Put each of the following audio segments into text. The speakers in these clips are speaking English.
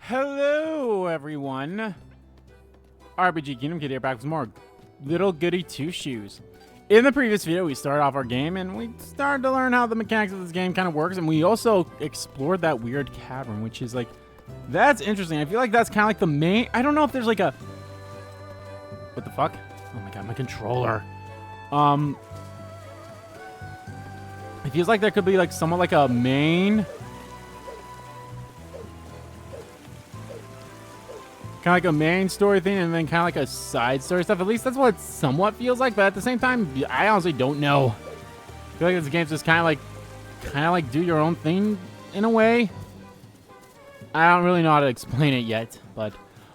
Hello, everyone. RPG Kingdom Kid here, back with more Little Goody Two Shoes. In the previous video, we started off our game, and we started to learn how the mechanics of this game kind of works, and we also explored that weird cavern, which is like, that's interesting. I feel like that's kind of like the main, I don't know if there's like a, what the fuck? Oh my god, my controller. It feels like there could be like somewhat like a main, kind of like a main story thing, and then kind of like a side story stuff. At least that's what it somewhat feels like. But at the same time, I honestly don't know. I feel like this game's just kind of like do your own thing in a way. I don't really know how to explain it yet, but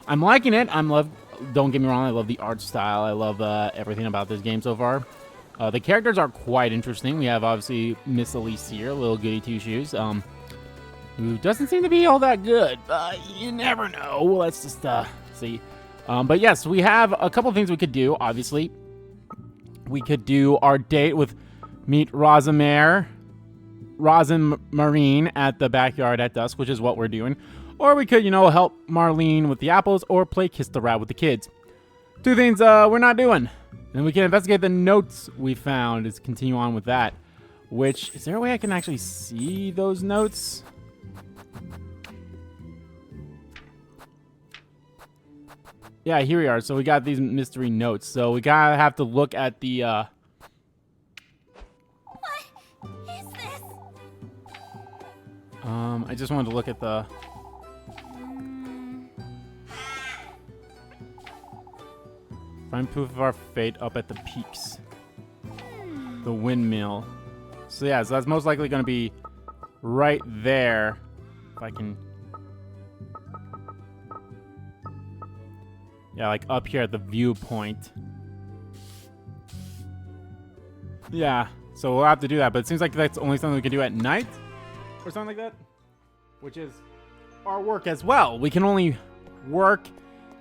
I'm liking it. Don't get me wrong. I love the art style. I love everything about this game so far. The characters are quite interesting. We have obviously Miss Elise here, Little Goody Two Shoes. Who doesn't seem to be all that good. You never know. Let's just see. But yes, we have a couple things we could do, obviously. We could do our date with meet Rosemarine at the backyard at dusk, which is what we're doing. Or we could, help Marlene with the apples or play Kiss the Rat with the kids. Two things we're not doing. And we can investigate the notes we found. Let's continue on with that. Which, is there a way I can actually see those notes? Yeah, here we are. So we got these mystery notes. So we gotta have to look at the, What is this? I just wanted to look at the... Find proof of our fate up at the peaks. The windmill. So yeah, so that's most likely gonna be right there. If I can... Yeah, like up here at the viewpoint. Yeah, so we'll have to do that, but it seems like that's only something we can do at night or something like that, which is our work as well. We can only work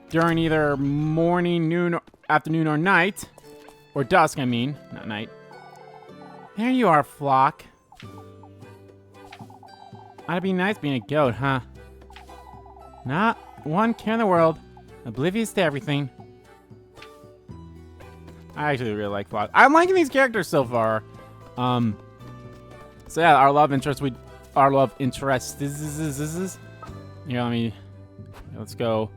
during either morning, noon, afternoon, or night, or dusk, I mean, not night. There you are, Flock. Ought to be nice being a goat, huh? Not one care in the world. Oblivious to everything. I actually really like Flock. I'm liking these characters so far. So yeah, our love interest. This is. Let's go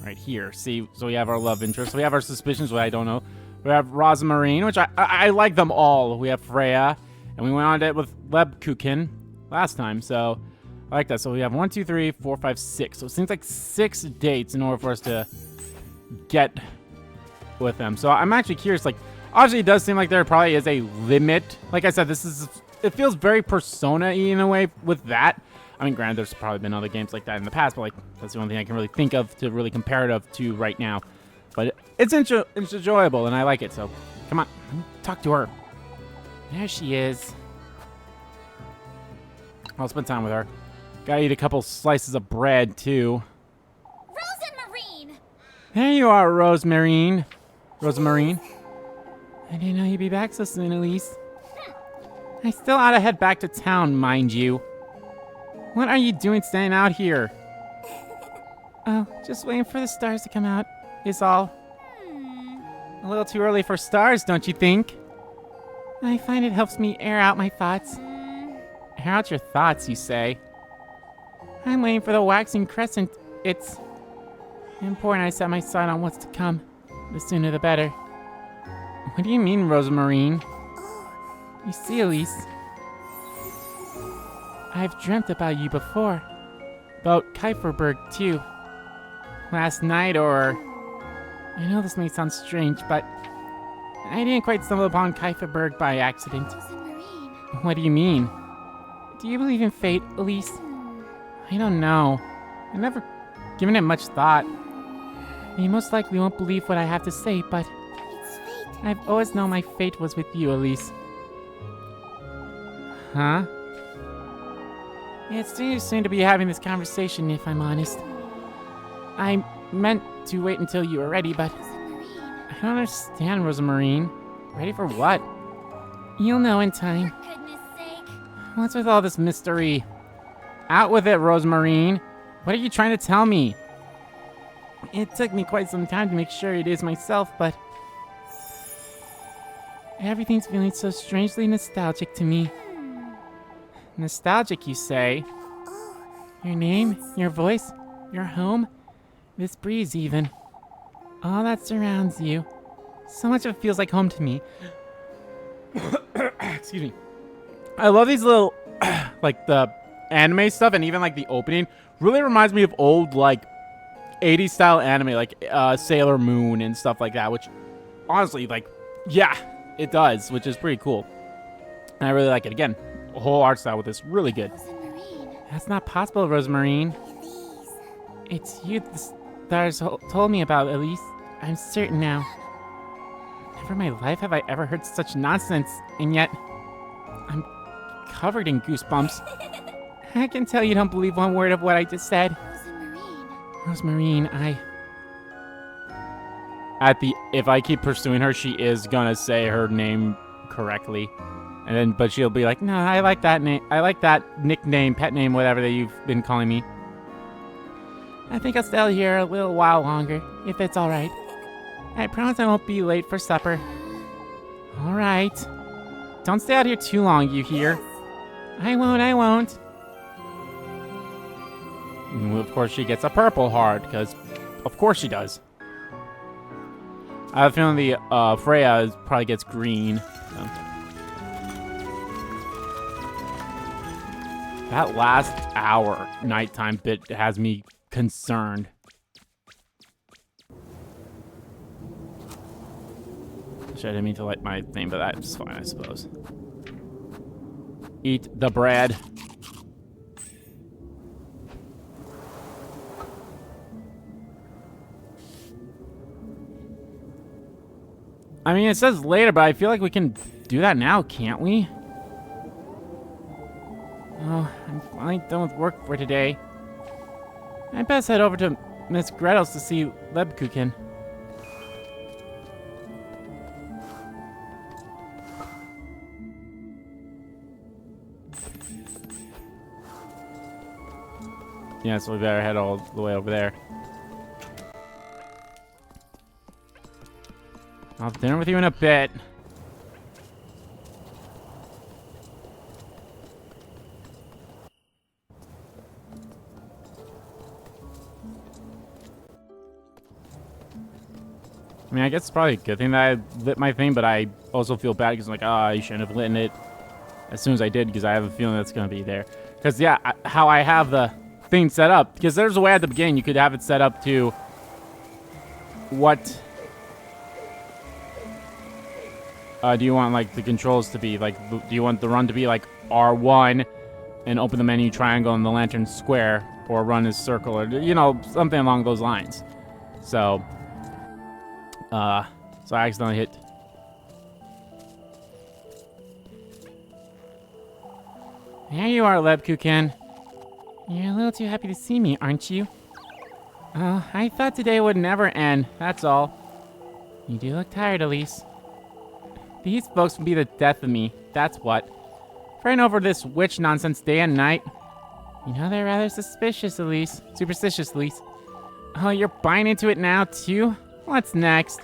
right here. See, so we have our love interest. We have our suspicions, which I don't know. We have Rosemarine, which I like them all. We have Freya, and we went on it with Lebkuchen last time, so I like that. So we have 1, 2, 3, 4, 5, 6. So it seems like 6 dates in order for us to get with them. So I'm actually curious. Like, obviously, it does seem like there probably is a limit. Like I said, it feels very Persona-y in a way with that. I mean, granted, there's probably been other games like that in the past, but like that's the only thing I can really think of to really compare it to right now. But it's enjoyable, and I like it. So come on, let me talk to her. There she is. I'll spend time with her. Gotta eat a couple slices of bread, too. Rosemarine! There you are, Rosemarine. Rosemarine. I didn't know you'd be back so soon, Elise. I still ought to head back to town, mind you. What are you doing staying out here? Oh, just waiting for the stars to come out, is all. A little too early for stars, don't you think? I find it helps me air out my thoughts. Air out your thoughts, you say? I'm waiting for the waxing crescent. It's important I set my sight on what's to come. The sooner the better. What do you mean, Rosemarine? You see, Elise, I've dreamt about you before. About Kieferberg, too. Last night, or... I know this may sound strange, but I didn't quite stumble upon Kieferberg by accident. Rosemarine. What do you mean? Do you believe in fate, Elise? I don't know. I've never given it much thought. You most likely won't believe what I have to say, but It's fate. I've always known my fate was with you, Elise. Huh? It's too soon to be having this conversation, if I'm honest. I meant to wait until you were ready, but Rosemarine. I don't understand, Rosemarine. Ready for what? You'll know in time. For goodness sake. What's with all this mystery? Out with it, Rosemarine. What are you trying to tell me? It took me quite some time to make sure it is myself, but everything's feeling so strangely nostalgic to me. Nostalgic, you say? Your name, your voice, your home, this breeze even. All that surrounds you. So much of it feels like home to me. Excuse me. I love these little, like the anime stuff, and even like the opening really reminds me of old like 80s style anime, like Sailor Moon and stuff like that, which honestly, like, yeah, it does, which is pretty cool. And I really like it. Again, the whole art style with this, really good. That's not possible, Rosemarine. It's you the stars told me about, Elise. I'm certain now. Never in my life have I ever heard such nonsense, and yet I'm covered in goosebumps. I can tell you don't believe one word of what I just said. Rosemarine, if I keep pursuing her, she is gonna say her name correctly. And then, but she'll be like, no, I like that name. I like that nickname, pet name, whatever that you've been calling me. I think I'll stay here a little while longer, if it's all right. I promise I won't be late for supper. All right. Don't stay out here too long, you hear? I won't. And of course, she gets a purple heart, because of course she does. I have a feeling the Freya probably gets green. So. That last hour nighttime bit has me concerned. I didn't mean to light my thing, but that's fine, I suppose. Eat the bread. I mean, it says later, but I feel like we can do that now, can't we? Oh, I'm finally done with work for today. I best head over to Miss Gretel's to see Lebkuchen. Yeah, so we better head all the way over there. I'll have dinner with you in a bit. I mean, I guess it's probably a good thing that I lit my thing, but I also feel bad because I'm like, oh, I shouldn't have lit it as soon as I did, because I have a feeling that's going to be there. Because, yeah, how I have the thing set up, because there's a way at the beginning you could have it set up to what do you want, like, the controls to be? Like, do you want the run to be like R1 and open the menu triangle and the lantern square, or run as circle, or, you know, something along those lines. So I accidentally hit. There you are, Lebkuchen. You're a little too happy to see me, aren't you? Oh, I thought today would never end, that's all. You do look tired, Elise. These folks would be the death of me, that's what. Praying over this witch nonsense day and night. You know, they're rather suspicious, Elise. Superstitious, Elise. Oh, you're buying into it now, too? What's next?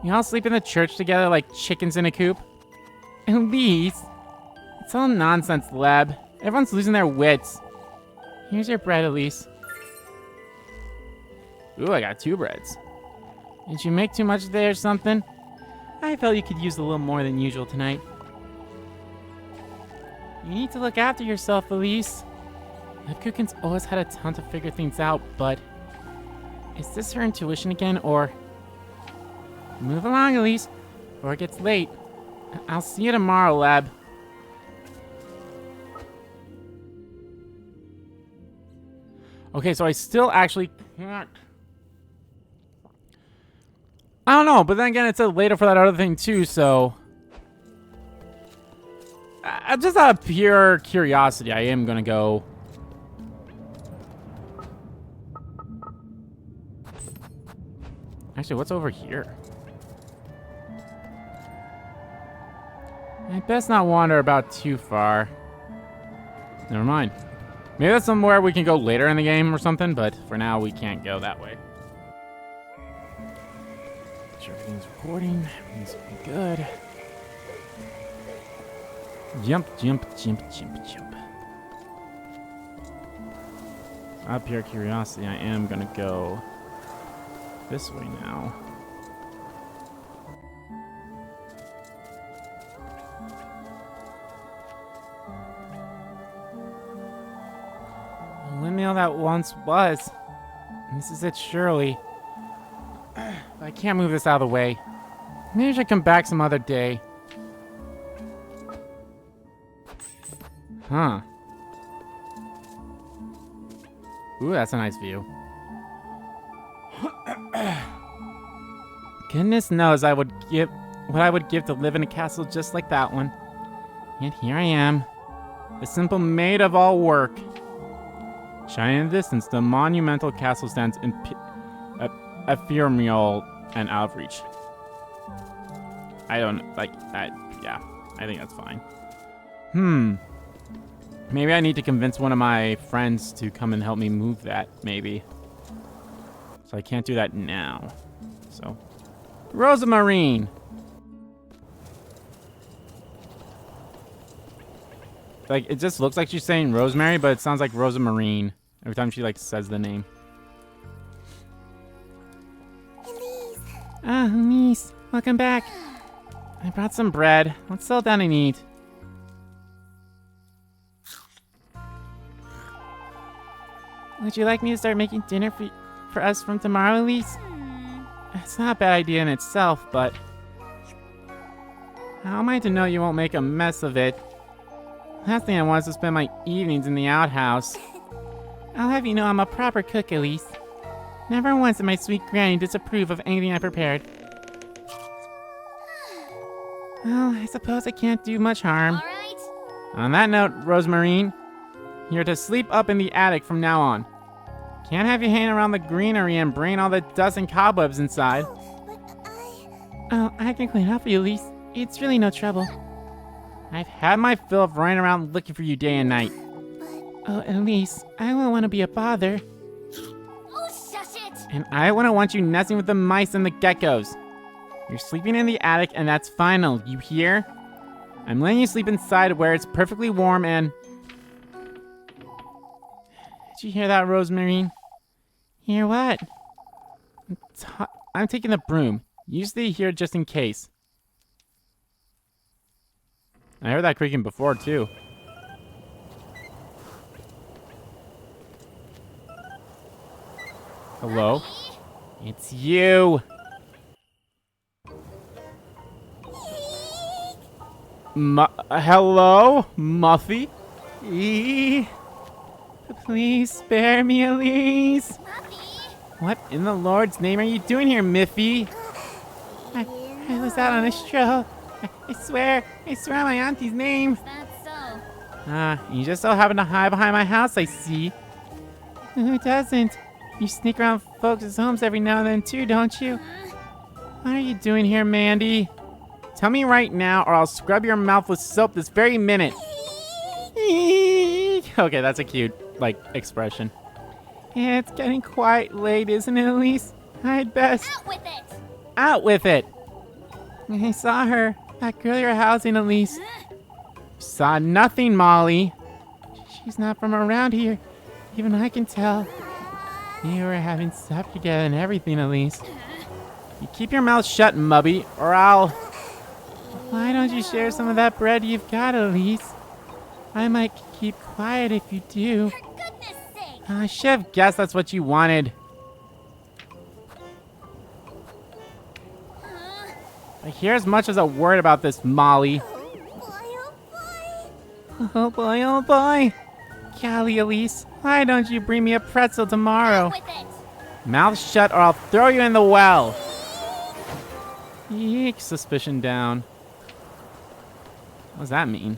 You all sleep in the church together like chickens in a coop? Elise! It's all nonsense, Leb. Everyone's losing their wits. Here's your bread, Elise. Ooh, I got 2 breads. Did you make too much today or something? I felt you could use a little more than usual tonight. You need to look after yourself, Elise. Lebkuchen's always had a ton to figure things out, but is this her intuition again, or... Move along, Elise, before it gets late. I'll see you tomorrow, Leb. Okay, so I still actually can't... I don't know, but then again, it said later for that other thing too, so... just out of pure curiosity, I am gonna go... Actually, what's over here? I best not wander about too far. Never mind. Maybe that's somewhere we can go later in the game or something, but for now we can't go that way. Make sure everything's recording. Everything's good. Jump, jump, jump, jump, jump. Out of pure curiosity, I am gonna go this way now. The windmill that once was. This is it, surely. I can't move this out of the way. Maybe I should come back some other day. Huh. Ooh, that's a nice view. Goodness knows what I would give to live in a castle just like that one. Yet here I am, a simple maid of all work. Shining in the distance, the monumental castle stands ephemeral and out of reach. I don't like that. Yeah, I think that's fine. Maybe I need to convince one of my friends to come and help me move that, maybe. So I can't do that now. So, Rosamarine! Like, it just looks like she's saying Rosemary, but it sounds like Rosamarine every time she, like, says the name. Elise. Ah, Elise. Welcome back. I brought some bread. Let's settle down and eat. Would you like me to start making dinner for us from tomorrow, Elise? It's not a bad idea in itself, but how am I to know you won't make a mess of it? Last thing I want is to spend my evenings in the outhouse. I'll have you know I'm a proper cook, Elise. Never once did my sweet granny disapprove of anything I prepared. Well, I suppose I can't do much harm. All right. On that note, Rosamarine, you're to sleep up in the attic from now on. Can't have you hanging around the greenery and bringing all the dust and cobwebs inside. Oh, I can clean up for you, Elise. It's really no trouble. I've had my fill of running around looking for you day and night. Oh, Elise, I won't want to be a bother. Oh, shush it. And I wouldn't want you nesting with the mice and the geckos. You're sleeping in the attic, and that's final. You hear? I'm letting you sleep inside where it's perfectly warm and... Did you hear that, Rosamarine? Hear what? I'm taking the broom. You stay here just in case. I heard that creaking before, too. Hello? It's you! Hello? Muffy? Please spare me, Elise. Muffy. What in the Lord's name are you doing here, Miffy? I was out on a stroll. I swear on my auntie's name. That's so. You just so happen to hide behind my house, I see. Who doesn't? You sneak around folks' homes every now and then too, don't you? What are you doing here, Mandy? Tell me right now or I'll scrub your mouth with soap this very minute. Okay, that's a cute, expression. It's getting quite late, isn't it, Elise? I'd best... Out with it. Out with it! I saw her. That girl you're housing, Elise. Saw nothing, Molly. She's not from around here. Even I can tell. You were having supper together and everything, Elise. You keep your mouth shut, Mubby, or I'll... Why don't you share some of that bread you've got, Elise? I might keep quiet if you do. For goodness sake. I should have guessed that's what you wanted. I hear as much as a word about this, Molly. Oh boy, oh boy. Golly, Elise, why don't you bring me a pretzel tomorrow? Out with it. Mouth shut or I'll throw you in the well. Eek, suspicion down. What does that mean?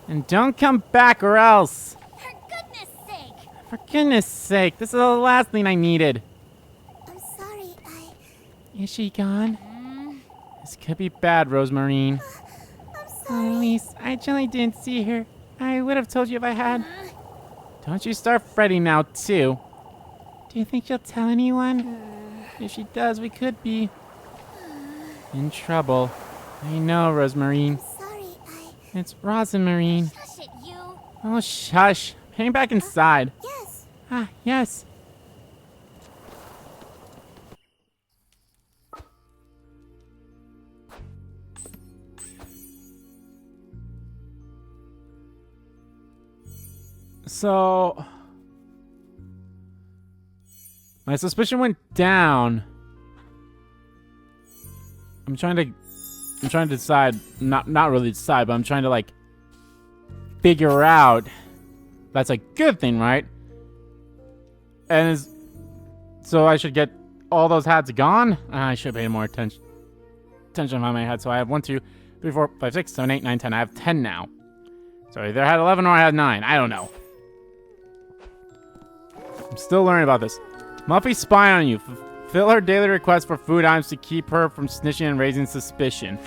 And don't come back or else. For goodness sake. For goodness sake, this is the last thing I needed. I'm sorry, Is she gone? This could be bad, Rosamarine. I'm sorry. Elise, I generally didn't see her. I would have told you if I had. Don't you start fretting now, too. Do you think she'll tell anyone? If she does, we could be in trouble. I know, Rosemarine. Sorry, It's Rosemarine. Shush it, you. Oh, shush. Hang back inside. Yes. Ah, yes. So, my suspicion went down. I'm trying to decide, not really decide, but I'm trying to like figure out. That's a good thing, right? And so I should get all those hats gone. I should pay more attention on my hat. So I have 1, 2, 3, 4, 5, 6, 7, 8, 9, 10. I have 10 now. So I either had 11 or I had 9. I don't know. I'm still learning about this. Muffy's spying on you. Fulfill her daily request for food items to keep her from snitching and raising suspicion.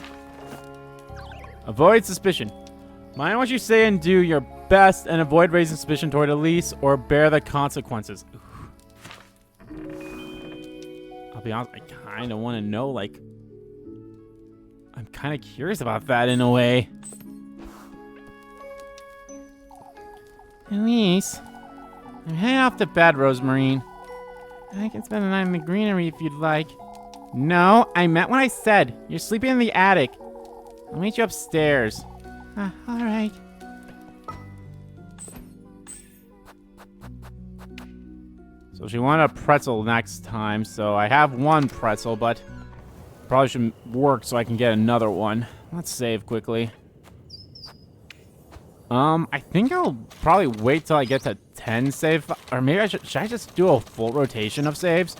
Avoid suspicion. Mind what you say and do your best and avoid raising suspicion toward Elise or bear the consequences. I'll be honest, I kind of want to know, like... I'm kind of curious about that in a way. Elise... I'm heading off to bed, Rosemarine. I can spend the night in the greenery if you'd like. No, I meant what I said. You're sleeping in the attic. I'll meet you upstairs. Alright. So she wanted a pretzel next time, so I have 1 pretzel, but probably shouldn't work so I can get another one. Let's save quickly. I think I'll probably wait till I get to 10 save, or maybe should I just do a full rotation of saves?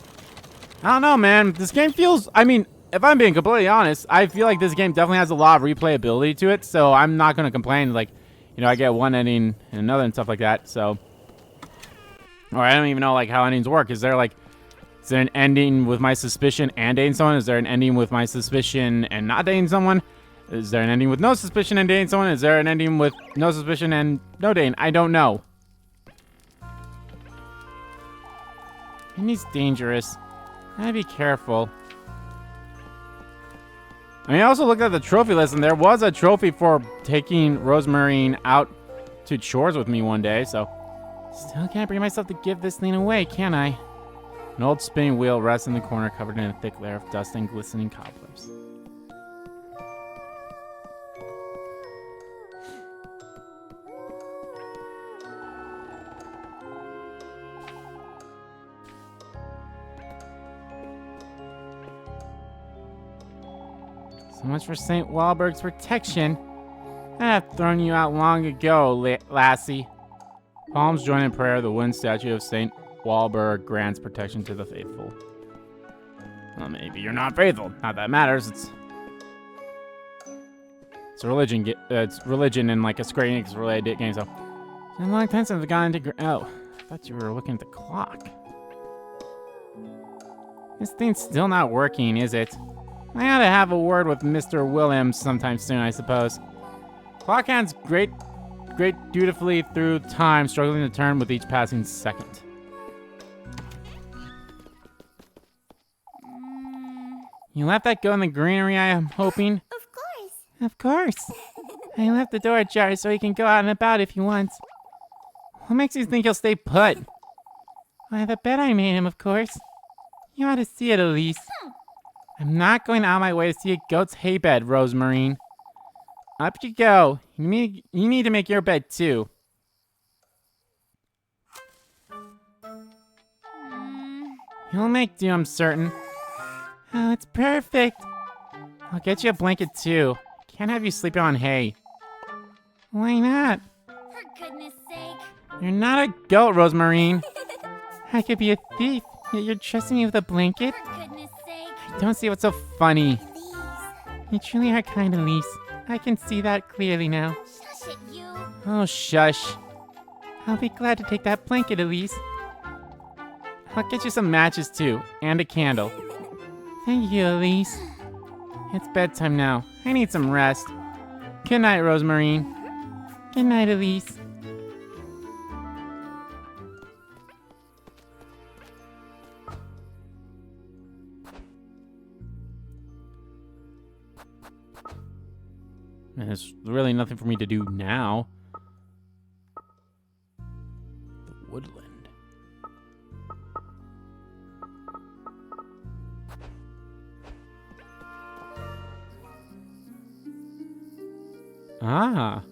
I don't know, man. This game feels, I mean, if I'm being completely honest, I feel like this game definitely has a lot of replayability to it, so I'm not going to complain, like, you know, I get one ending and another and stuff like that, so. Or I don't even know, like, how endings work. Is there an ending with my suspicion and dating someone? Is there an ending with my suspicion and not dating someone? Is there an ending with no suspicion and dating someone? Is there an ending with no suspicion and no dating? I don't know. And he's dangerous. Gotta be careful. I mean, I also looked at the trophy list, and there was a trophy for taking Rosemarine out to chores with me one day, so... Still can't bring myself to give this thing away, can I? An old spinning wheel rests in the corner, covered in a thick layer of dust and glistening cobwebs. So much for St. Walburg's protection. I'd have thrown you out long ago, lassie. Palms join in prayer. The wooden statue of St. Walburg grants protection to the faithful. Well, maybe you're not faithful. Not that matters. It's a religion. It's religion in like a Square Enix related game. So, it's been a long time since I've gone into. Oh, I thought you were looking at the clock. This thing's still not working, is it? I ought to have a word with Mr. Williams sometime soon, I suppose. Clock hands great dutifully through time, struggling to turn with each passing second. You left that go in the greenery, I am hoping. Of course. Of course. I left the door ajar so he can go out and about if he wants. What makes you think he'll stay put? Why, the bed I made him, of course. You ought to see it, Elise. I'm not going out of my way to see a goat's hay bed, Rosemarine. Up you go. You need to make your bed, too. You'll make do, I'm certain. Oh, it's perfect. I'll get you a blanket, too. Can't have you sleeping on hay. Why not? For goodness sake. You're not a goat, Rosemarine. I could be a thief, yet you're trusting me with a blanket? For goodness sake. I don't see what's so funny. Please. You truly are kind, Elise. I can see that clearly now. Shush it, you. Oh, shush. I'll be glad to take that blanket, Elise. I'll get you some matches, too, and a candle. Thank you, Elise. It's bedtime now. I need some rest. Good night, Rosemarine. Good night, Elise. And there's really nothing for me to do now. The woodland. Ah.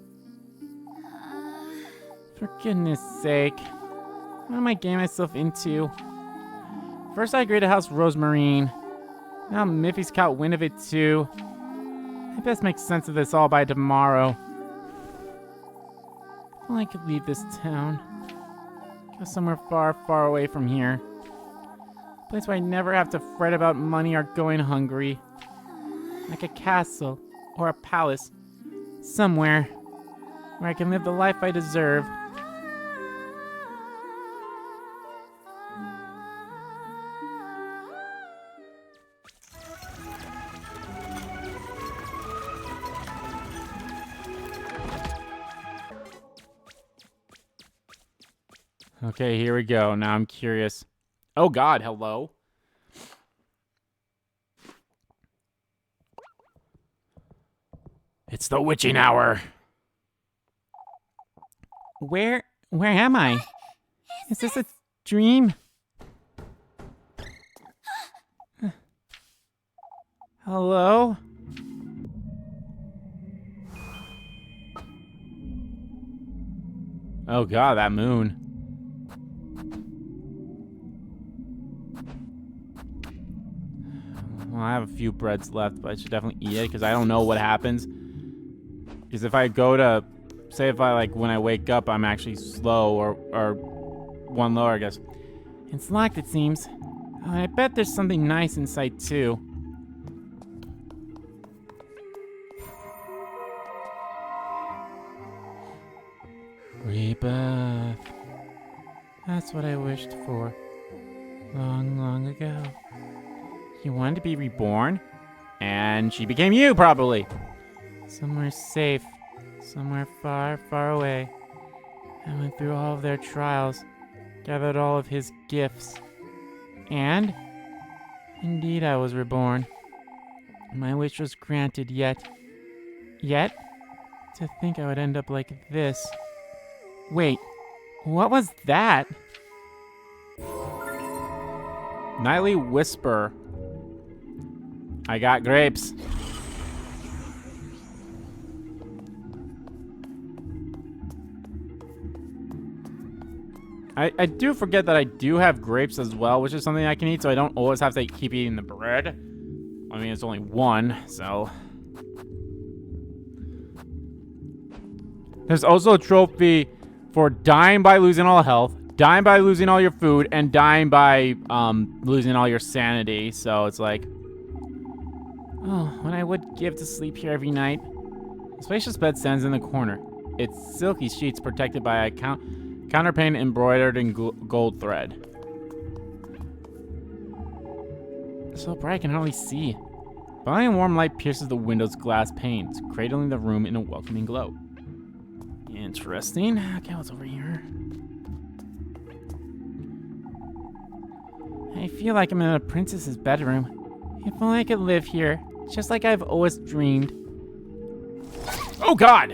For goodness sake. What am I getting myself into? First I agreed to house Rosemarine. Now Miffy's caught wind of it too. I best make sense of this all by tomorrow. If only I could leave this town. Go somewhere far, far away from here. A place where I never have to fret about money or going hungry. Like a castle or a palace. Somewhere where I can live the life I deserve. Okay, here we go. Now I'm curious. Oh God, hello. It's the witching hour. Where am I? Is this a dream? Hello? Oh God, that moon. Well, I have a few breads left, but I should definitely eat it because I don't know what happens. Because if I go to, say if I when I wake up, I'm actually slow or one lower, I guess. It's locked, it seems. Oh, I bet there's something nice inside too. Rebirth. That's what I wished for. Long, long ago. You wanted to be reborn? And she became you, probably. Somewhere safe. Somewhere far, far away. I went through all of their trials. Gathered all of his gifts. And? Indeed, I was reborn. My wish was granted, yet... To think I would end up like this. Wait, what was that? Nightly Whisper. I got grapes. I do forget that I do have grapes as well, which is something I can eat, so I don't always have to keep eating the bread. I mean, it's only one, so... There's also a trophy for dying by losing all health, dying by losing all your food, and dying by losing all your sanity. So it's like, oh, what I would give to sleep here every night. The spacious bed stands in the corner. Its silky sheets protected by a counterpane embroidered in gold thread. So bright I can hardly see. Brilliant warm light pierces the window's glass panes, cradling the room in a welcoming glow. Interesting. Okay, what's over here? I feel like I'm in a princess's bedroom. If only I could live here, just like I've always dreamed. Oh God!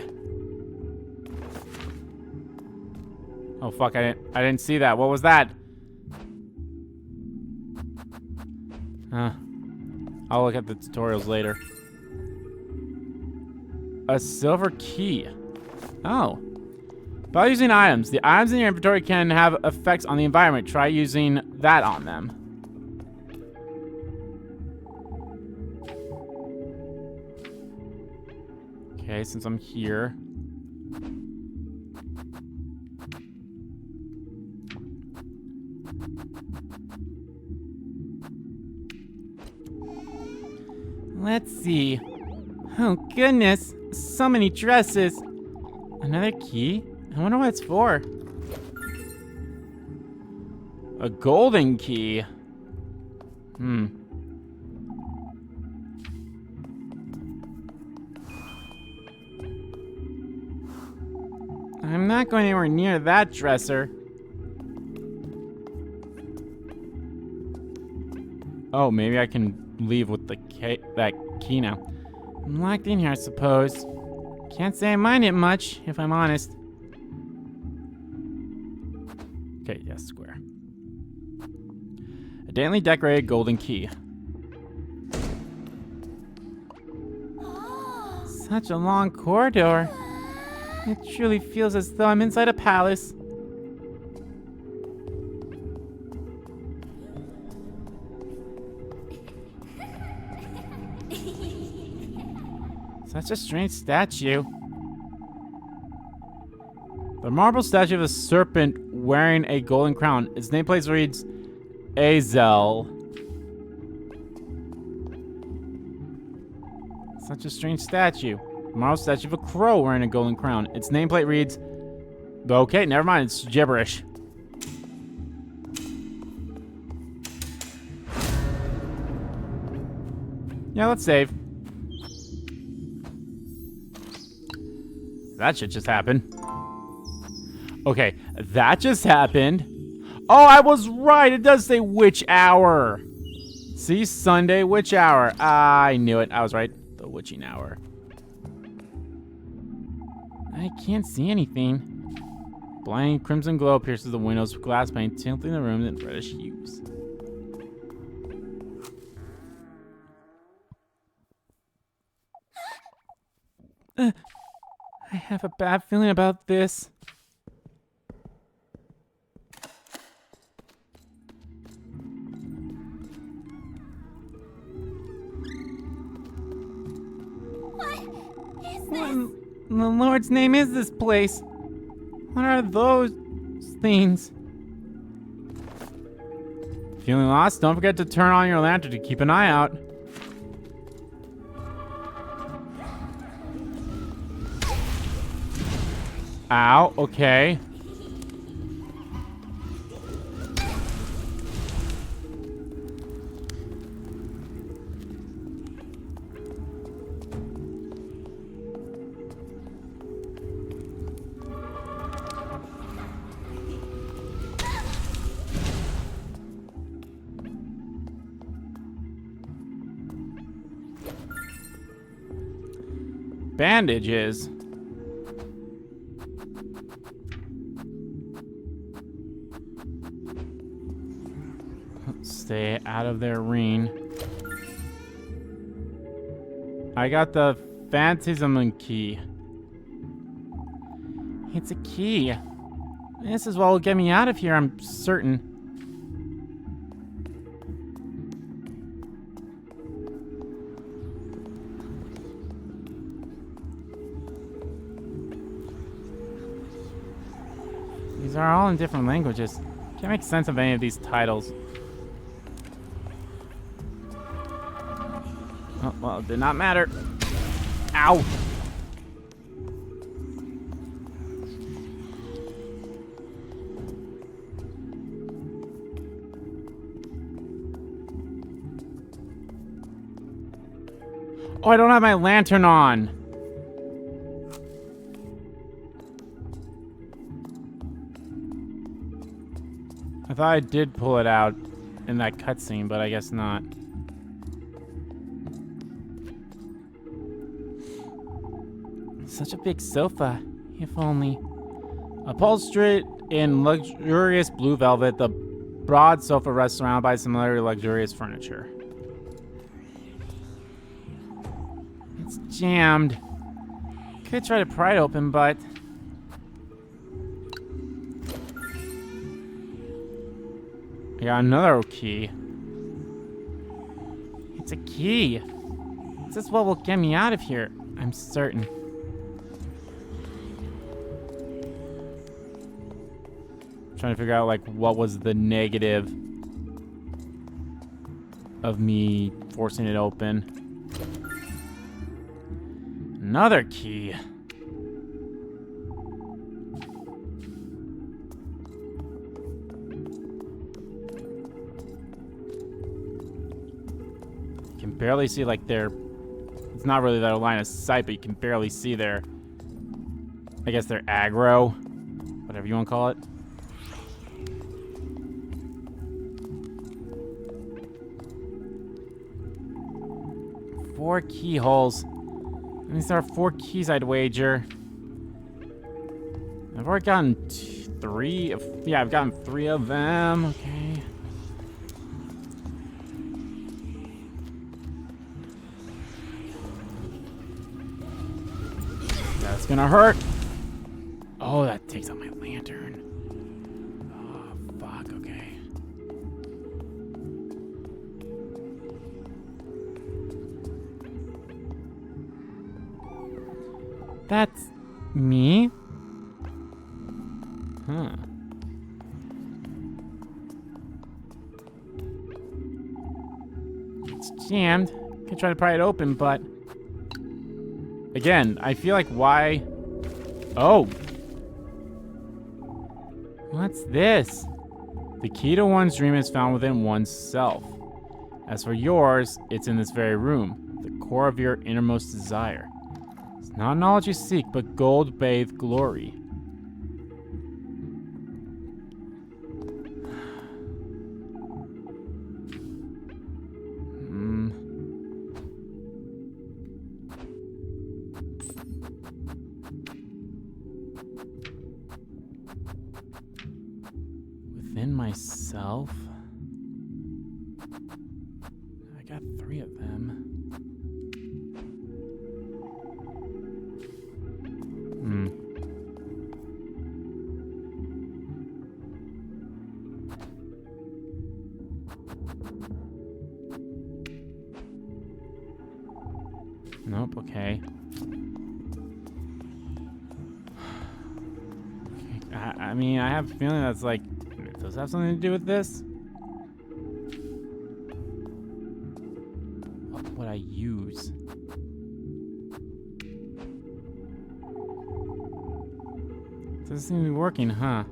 Oh fuck! I didn't see that. What was that? I'll look at the tutorials later. A silver key. Oh. By using items. The items in your inventory can have effects on the environment. Try using that on them. Okay, since I'm here. Let's see. Oh goodness, so many dresses. Another key? I wonder what it's for. A golden key. I'm not going anywhere near that dresser. Oh, maybe I can leave with the that key now. I'm locked in here, I suppose. Can't say I mind it much, if I'm honest. Okay, yes, square. A daintily decorated golden key. Such a long corridor. It truly feels as though I'm inside a palace. Such a strange statue. The marble statue of a serpent wearing a golden crown. Its nameplate reads Azel. Such a strange statue. A marble statue of a crow wearing a golden crown. Its nameplate reads... Okay, never mind. It's gibberish. Yeah, let's save. That shit just happened. Okay, that just happened. Oh, I was right. It does say which hour. See, Sunday, which hour? I knew it. I was right. The witching hour. I can't see anything. Blinding crimson glow pierces the windows with glass pane, tinting the room in reddish hues. I have a bad feeling about this. What is What this? in the Lord's name is this place? What are those things? Feeling lost? Don't forget to turn on your lantern to keep an eye out. Ow, okay. Bandages. Stay out of their ring. I got the Phantasm key. It's a key. This is what will get me out of here, I'm certain. These are all in different languages. Can't make sense of any of these titles. Oh, well, it did not matter. Ow! Oh, I don't have my lantern on. I thought I did pull it out in that cutscene, but I guess not. Such a big sofa, if only. Upholstered in luxurious blue velvet, the broad sofa rests surrounded by similarly luxurious furniture. It's jammed. Could try to pry it open, but... I got another key. It's a key. This is what will get me out of here, I'm certain. Trying to figure out, like, what was the negative of me forcing it open. Another key. You can barely see, like, their... It's not really their line of sight, but you can barely see their I guess they're aggro. Whatever you want to call it. Four keyholes. These are 4 keys, I'd wager. I've already gotten 3 of... Yeah, I've gotten 3 of them. Okay. That's gonna hurt. Oh, that takes out my lantern. Oh, fuck. Okay. That's me? Huh. It's jammed. Could try to pry it open, but... Again, I feel like why... Oh! What's this? The key to one's dream is found within one's self. As for yours, it's in this very room, the core of your innermost desire. It's not knowledge you seek, but gold-bathed glory. Within myself? I got 3 of them. Nope, okay. I mean, I have a feeling that's like... Does it have something to do with this? What would I use? Doesn't seem to be working, huh?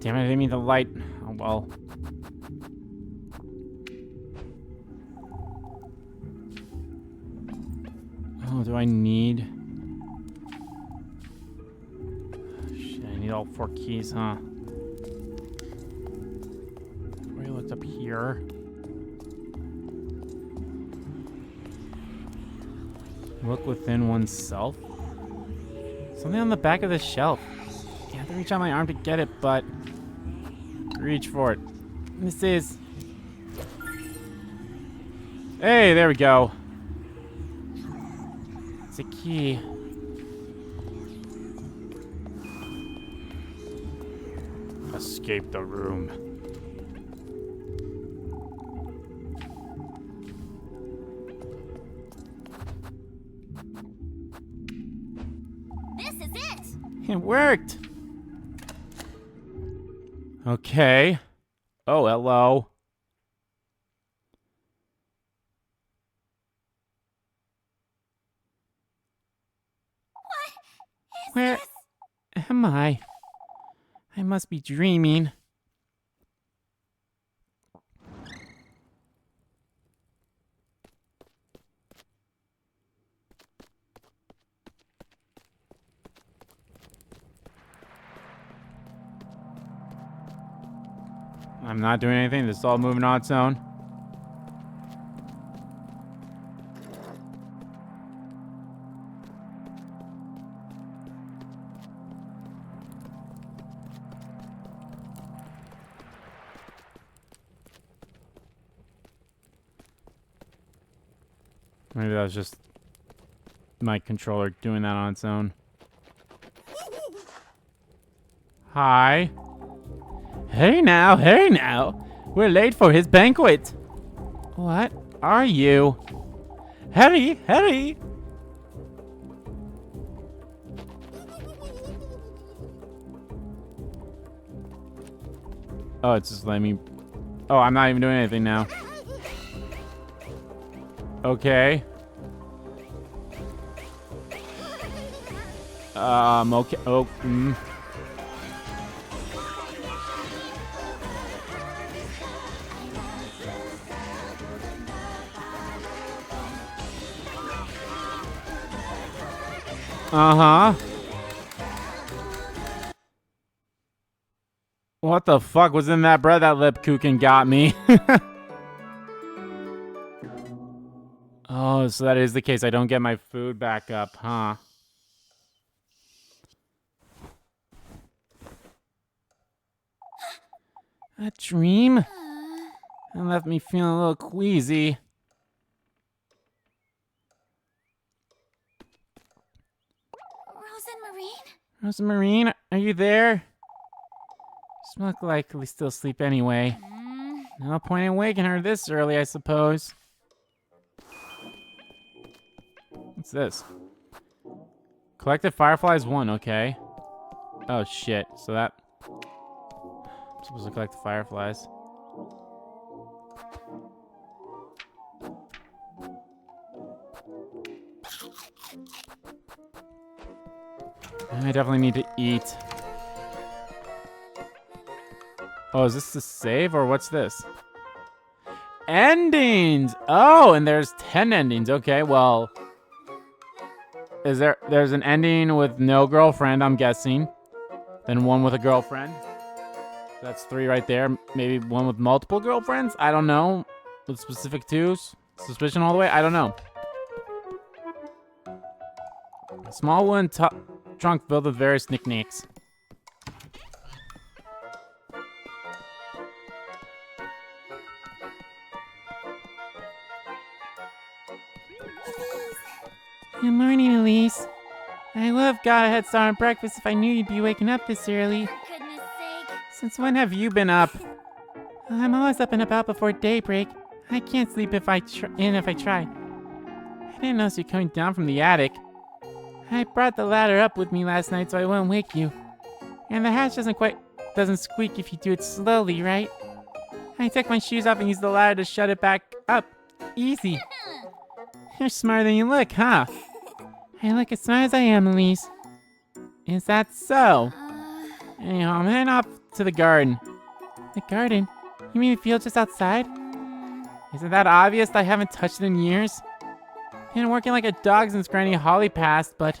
Damn it, I didn't mean the light. Oh, well. Oh, do I need... Shit, I need all 4 keys, huh? Before I looked up here. Look within oneself? Something on the back of the shelf. I have to reach out my arm to get it, but... Reach for it. This is... Hey, there we go. It's a key. Escape the room. This is it! It worked! Okay. Oh, hello. Where am I? I must be dreaming. I'm not doing anything. This is all moving on its own. Maybe that was just my controller doing that on its own. Hi. Hurry now, hurry now. We're late for his banquet. What are you? Hurry, hurry. Oh, it's just letting me... Oh, I'm not even doing anything now. Okay. Okay. Oh, Uh-huh. What the fuck was in that bread that Lip Kuchen got me? Oh, so that is the case. I don't get my food back up, huh? A dream? That left me feeling a little queasy. Rosemarine, are you there? Just look likely still asleep anyway. No point in waking her this early, I suppose. What's this? Collected fireflies 1, okay. Oh shit, so that... I'm supposed to collect the fireflies. I definitely need to eat. Oh, is this the save or what's this? Endings! Oh, and there's 10 endings. Okay, well... There's an ending with no girlfriend, I'm guessing. Then one with a girlfriend. That's 3 right there. Maybe one with multiple girlfriends? I don't know. With specific 2s? Suspicion all the way? I don't know. A small wooden trunk filled with various knickknacks. Good morning, Elise. I would have got a head start on breakfast if I knew you'd be waking up this early. For goodness sake. Since when have you been up? I'm always up and about before daybreak. I can't sleep if I try. I didn't notice you coming down from the attic. I brought the ladder up with me last night so I wouldn't wake you. And the hatch doesn't squeak if you do it slowly, right? I took my shoes off and used the ladder to shut it back up. Easy. You're smarter than you look, huh? I look as smart as I am, Elise. Is that so? Anyhow, I'm heading off to the garden. The garden? You mean the field just outside? Isn't that obvious that I haven't touched it in years? Been working like a dog since Granny Holly passed, but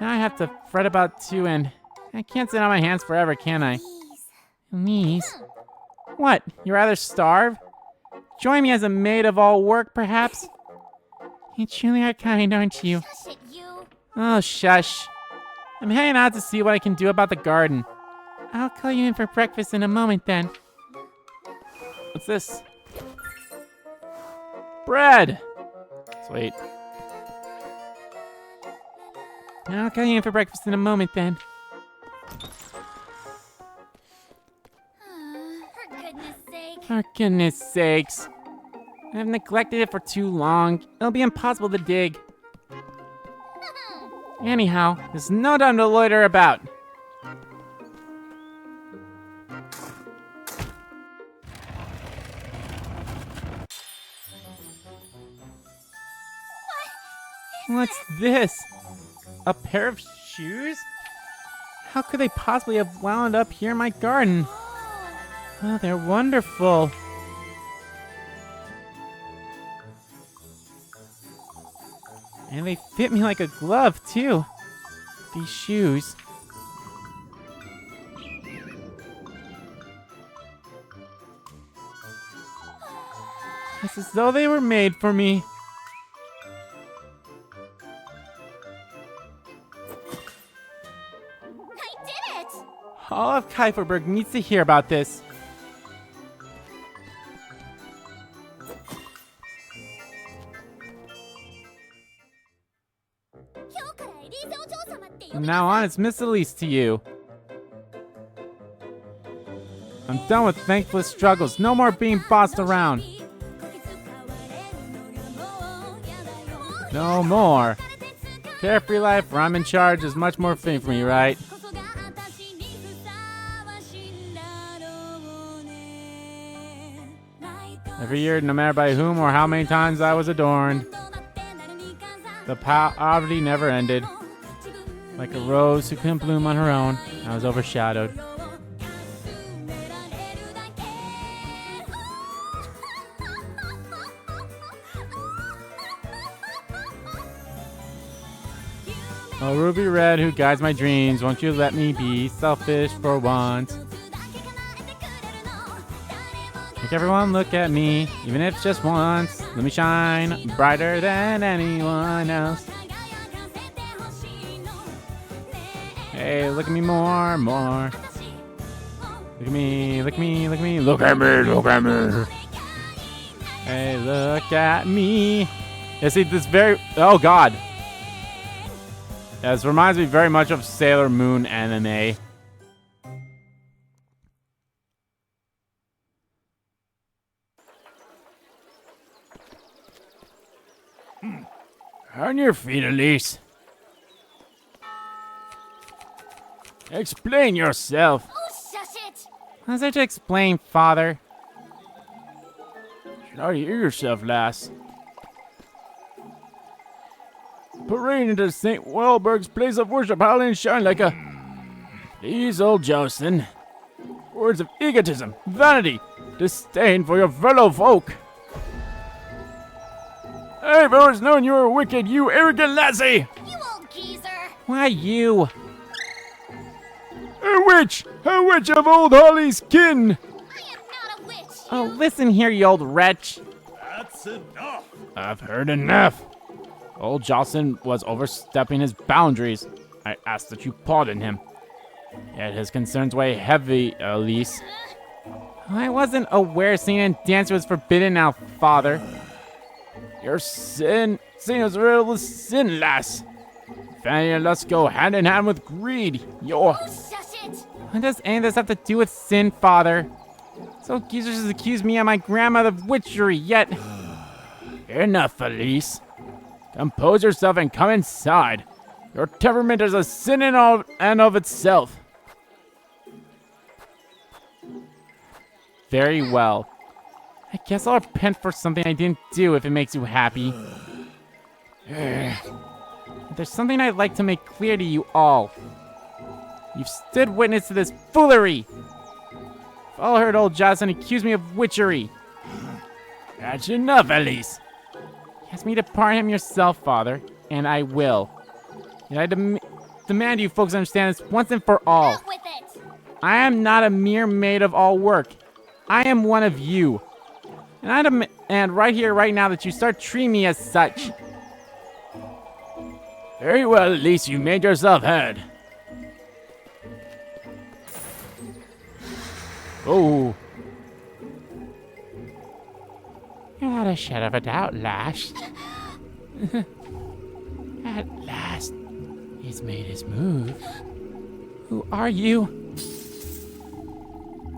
now I have to fret about 2 and I can't sit on my hands forever, can I? Elise? What? You rather starve? Join me as a maid of all work, perhaps? You truly are kind, aren't you? Shush it, you. Oh, shush. I'm heading out to see what I can do about the garden. I'll call you in for breakfast in a moment, then. What's this? Bread! Sweet. I'll call you in for breakfast in a moment, then. For goodness sake. For goodness sakes. I've neglected it for too long. It'll be impossible to dig. Anyhow, there's no time to loiter about. What's this? A pair of shoes? How could they possibly have wound up here in my garden? Oh, they're wonderful. And they fit me like a glove, too. These shoes. It's as though they were made for me. I did it! All of Kuiperberg needs to hear about this. From now on, it's Miss Elise to you. I'm done with thankless struggles. No more being bossed around. No more. Carefree life where I'm in charge is much more fitting for me, right? Every year, no matter by whom or how many times I was adorned, the poverty never ended. Like a rose who couldn't bloom on her own, I was overshadowed. Oh, Ruby Red, who guides my dreams, won't you let me be selfish for once? Make everyone look at me, even if just once. Let me shine brighter than anyone else. Hey, look at me more. Look at me, look at me, look at me, look at me, look at me. Hey, look at me. Yeah, see, this very, oh God. Yeah, this reminds me very much of Sailor Moon anime. On your feet, Elise. Explain yourself. Oh, shush it! How's there to explain, Father? You should already hear yourself, lass. Parade into St. Walburg's place of worship, howl and shine like a... Please, old Jocelyn. Words of egotism, vanity, disdain for your fellow folk. I've always known you were wicked, you arrogant lassie! You old geezer! Why you? A witch of old Holly's kin! I am not a witch! Oh, listen here, you old wretch. That's enough! I've heard enough. Old Jocelyn was overstepping his boundaries. I ask that you pardon him. Yet his concerns weigh heavy, Elise. I wasn't aware singing and dancing was forbidden now, Father. Your sin is real sin, lass. Vanity and lust go hand in hand with greed. Oh, shush it! What does any of this have to do with sin, Father? So geezers has accused me and my grandmother of witchery, yet... Enough, Elise. Compose yourself and come inside. Your temperament is a sin in all and of itself. Very well. I guess I'll repent for something I didn't do if it makes you happy. There's something I'd like to make clear to you all. You've stood witness to this foolery. I've all heard old Jocelyn accuse me of witchery. That's enough, Elise. Ask me to pardon him yourself, Father, and I will. Yet I demand you folks understand this once and for all. Out with it! I am not a mere maid of all work. I am one of you. And I demand right here, right now, that you start treating me as such. Very well, Elise, you made yourself heard. Oh. Not a shadow of a doubt, lass. At last, he's made his move. Who are you?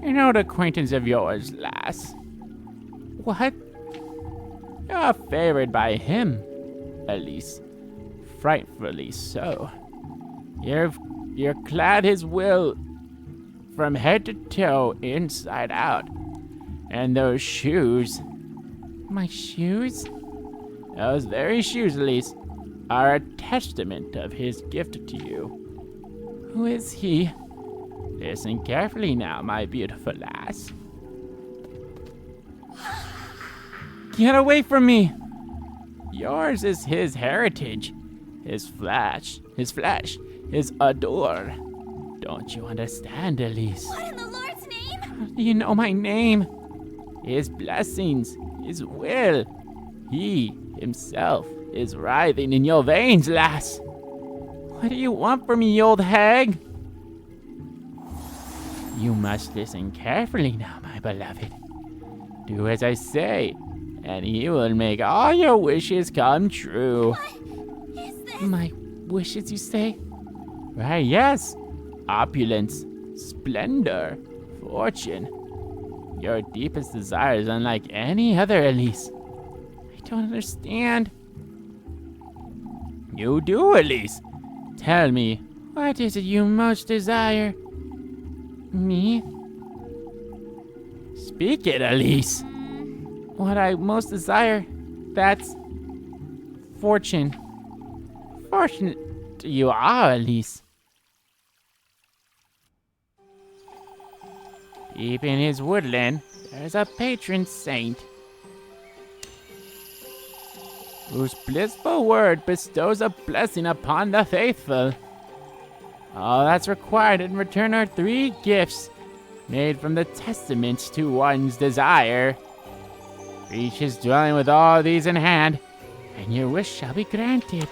An old acquaintance of yours, lass. What? You're favored by him, Elise. Frightfully so. You're clad his will from head to toe, inside out. And those shoes... My shoes? Those very shoes, Elise, are a testament of his gift to you. Who is he? Listen carefully now, my beautiful lass. Get away from me! Yours is his heritage, his flesh, his adore. Don't you understand, Elise? What in the Lord's name? How do you know my name? His blessings, his will. He himself is writhing in your veins, lass. What do you want from me, old hag? You must listen carefully now, my beloved. Do as I say, and he will make all your wishes come true. What is this? My wishes, you say? Why, yes. Opulence, splendor, fortune, Your deepest desire is unlike any other, Elise. I don't understand. You do, Elise. Tell me, what is it you most desire? Me? Speak it, Elise. What I most desire, that's fortune. Fortunate you are, Elise. Deep in his woodland, there's a patron saint whose blissful word bestows a blessing upon the faithful. All that's required in return are 3 gifts made from the testaments to one's desire. Reach his dwelling with all these in hand, and your wish shall be granted.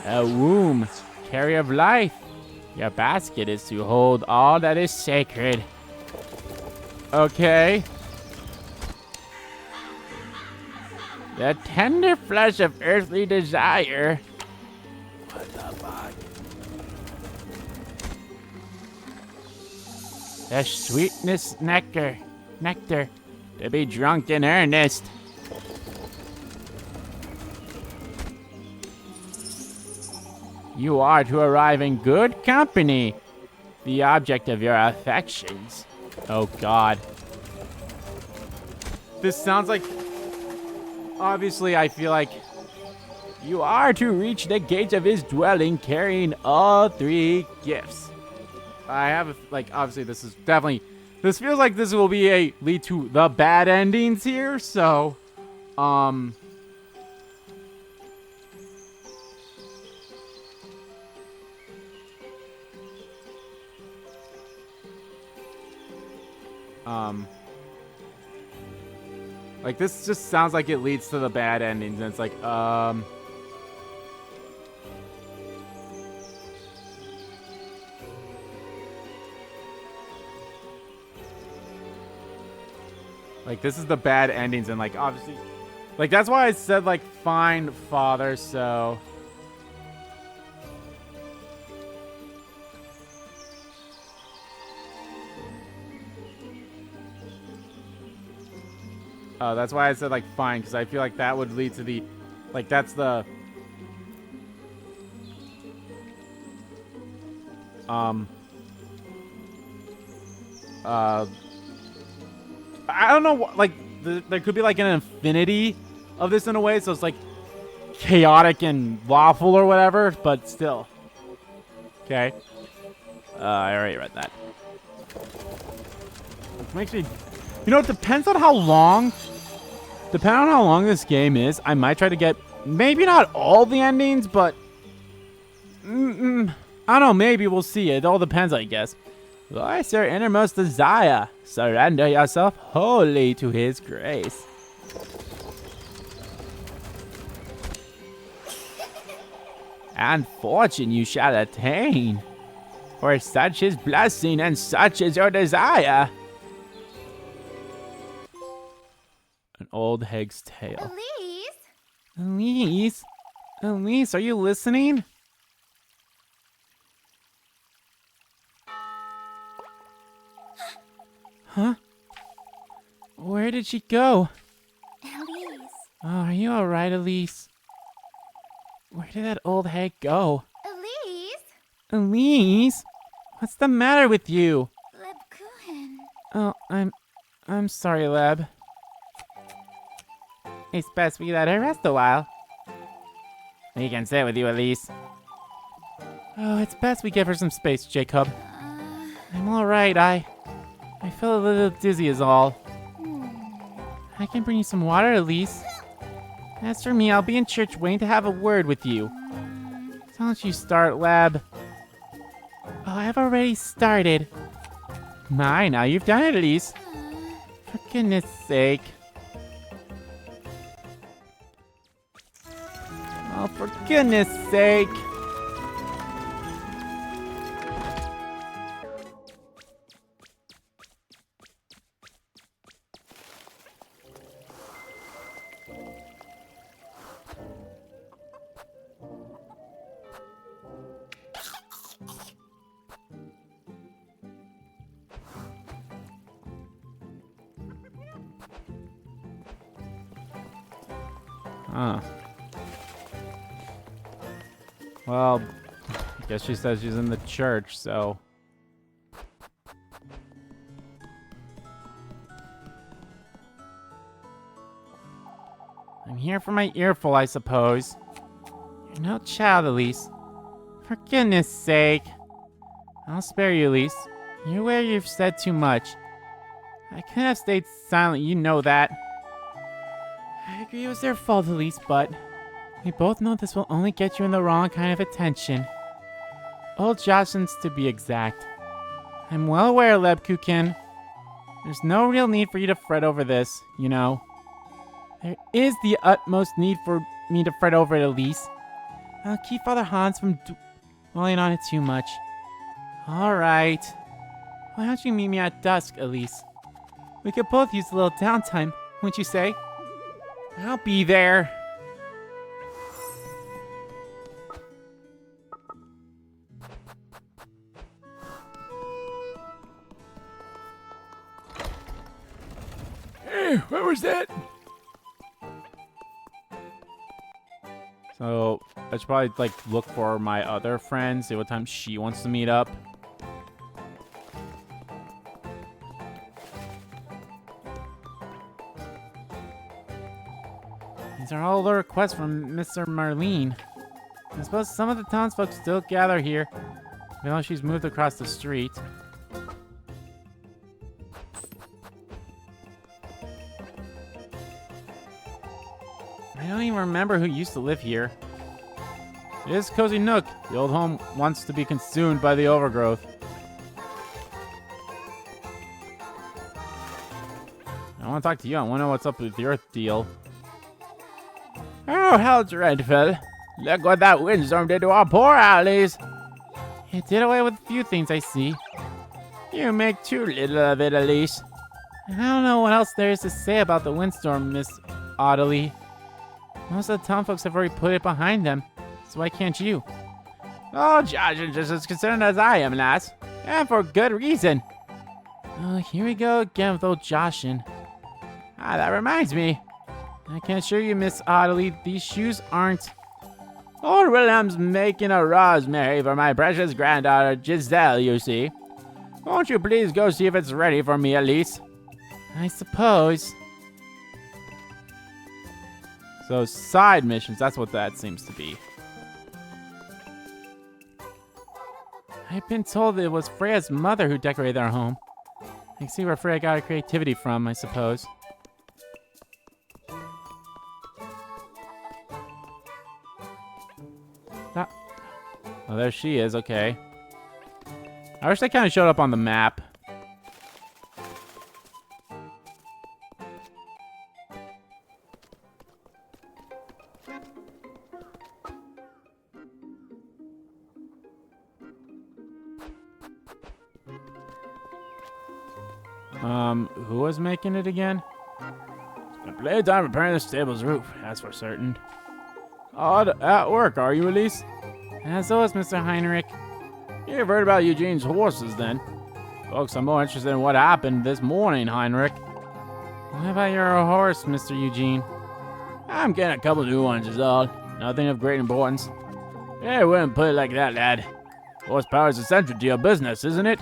A womb, carrier of life. Your basket is to hold all that is sacred. Okay. The tender flesh of earthly desire. What the fuck? The sweetness nectar to be drunk in earnest. You are to arrive in good company, the object of your affections. Oh God. This sounds like, obviously I feel like you are to reach the gates of his dwelling carrying all 3 gifts. I have, like, obviously this is definitely, this feels like this will be a lead to the bad endings here, so, like, this just sounds like it leads to the bad endings, and it's like, like, this is the bad endings, and, like, obviously, like, that's why I said, like, find father, so. Oh, that's why I said, like, fine, because I feel like that would lead to the, like, that's the, I don't know, like, there could be, like, an infinity of this in a way, so it's, like, chaotic and lawful or whatever, but still. Okay. I already read that. Which makes me, you know, it depends on how long, depending on how long this game is, I might try to get, maybe not all the endings, but, I don't know, maybe we'll see. It all depends, I guess. Voice your innermost desire. Surrender yourself wholly to his grace. And fortune you shall attain. For such is blessing and such is your desire. An old hag's tale. Elise? Elise? Elise, are you listening? Huh? Where did she go? Elise? Oh, are you alright, Elise? Where did that old hag go? Elise? Elise? What's the matter with you? Lebkuchen. Oh, I'm sorry, Leb. It's best we let her rest a while. We can sit with you, Elise. Oh, it's best we give her some space, Jacob. I'm alright, I feel a little dizzy is all. I can bring you some water, Elise. As for me, I'll be in church waiting to have a word with you. Don't you start, Leb. Oh, I've already started. My, now you've done it, Elise. For goodness sake. Oh, for goodness sake. Huh. Well, I guess she says she's in the church, so... I'm here for my earful, I suppose. You're no child, Elise. For goodness sake. I'll spare you, Elise. You're aware you've said too much. I could have stayed silent, you know that. I agree it was their fault, Elise, but we both know this will only get you in the wrong kind of attention. Old Joshlyn's to be exact. I'm well aware, Lebkuchen. There's no real need for you to fret over this, you know. There is the utmost need for me to fret over it, Elise. I'll keep Father Hans from dwelling on it too much. Alright. Why don't you meet me at dusk, Elise? We could both use a little downtime, wouldn't you say? I'll be there. Hey, what was that? So, I should probably, like, look for my other friend, see what time she wants to meet up. These are all the requests from Mr. Marlene. I suppose some of the townsfolk still gather here, even though she's moved across the street. I don't even remember who used to live here. It is Cozy Nook. The old home wants to be consumed by the overgrowth. I want to talk to you. I want to know what's up with your deal. Oh, how dreadful. Look what that windstorm did to our poor Alice. It did away with a few things, I see. You make too little of it, Elise. I don't know what else there is to say about the windstorm, Miss Audley. Most of the town folks have already put it behind them, so why can't you? Oh, Josh is just as concerned as I am, lass. And for good reason. Oh, here we go again with old Joshin. Ah, that reminds me. I can assure you, Miss Audley, these shoes aren't... Old William's making a rosemary for my precious granddaughter, Giselle, you see. Won't you please go see if it's ready for me, Elise? I suppose. So, side missions, that's what that seems to be. I've been told it was Freya's mother who decorated our home. I can see where Freya got her creativity from, I suppose. Oh, there she is, okay. I wish they kind of showed up on the map. Who was making it again? I played time repairing the stable's roof, that's for certain. Odd at work, are you, Elise? As always, Mr. Heinrich. You've heard about Eugene's horses, then? Folks are more interested in what happened this morning, Heinrich. What about your horse, Mr. Eugene? I'm getting a couple new ones, is all. Nothing of great importance. Yeah, I wouldn't put it like that, lad. Horsepower is essential to your business, isn't it?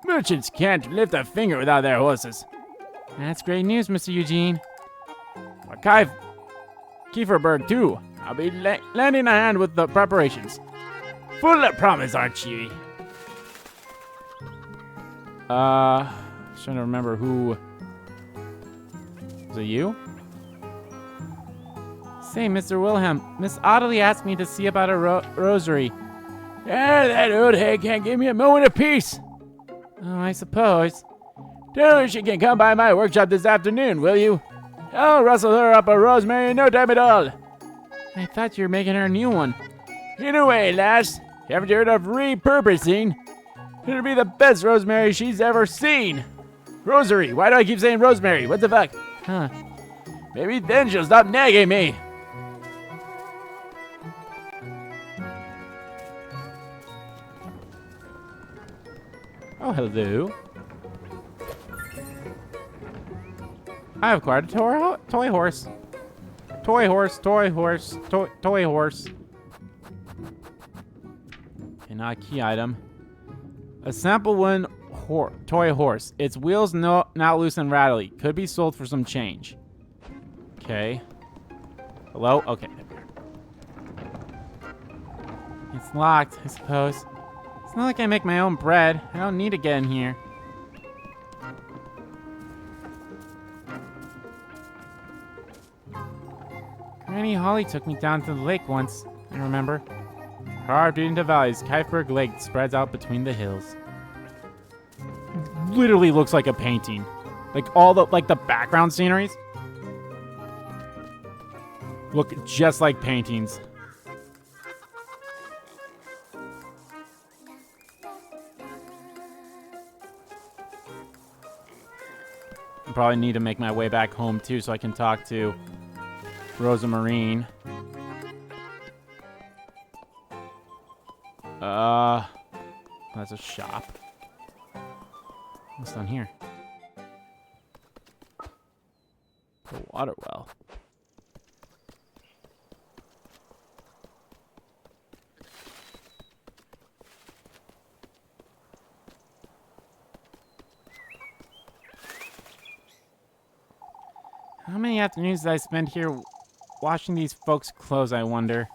Merchants can't lift a finger without their horses. That's great news, Mr. Eugene. For Kieferberg, too. I'll be lending a hand with the preparations. Full of promise, aren't you? Trying to remember who... Was it you? Say, Mr. Wilhelm, Miss Audley asked me to see about a rosary. Yeah, that old hag can't give me a moment of peace. Oh, I suppose. Tell her she can come by my workshop this afternoon, will you? I'll rustle her up a rosemary in no time at all. I thought you were making her a new one. In a way, lass. Haven't you heard of repurposing? It'll be the best rosemary she's ever seen. Rosary. Why do I keep saying rosemary? What the fuck? Huh. Maybe then she'll stop nagging me. Oh, hello. I have acquired a toy horse. Toy horse, toy horse, toy horse. Okay, not a key item. A sample wooden toy horse. Its wheels not loose and rattly. Could be sold for some change. Okay. Hello? Okay. It's locked, I suppose. It's not like I make my own bread. I don't need to get in here. Granny Holly took me down to the lake once, I remember. Carved into valleys, Kiteberg Lake spreads out between the hills. Literally looks like a painting. Like all the background sceneries look just like paintings. I probably need to make my way back home too so I can talk to Rosa Marine. That's a shop. What's down here? The water well. How many afternoons did I spend here washing these folks' clothes, I wonder?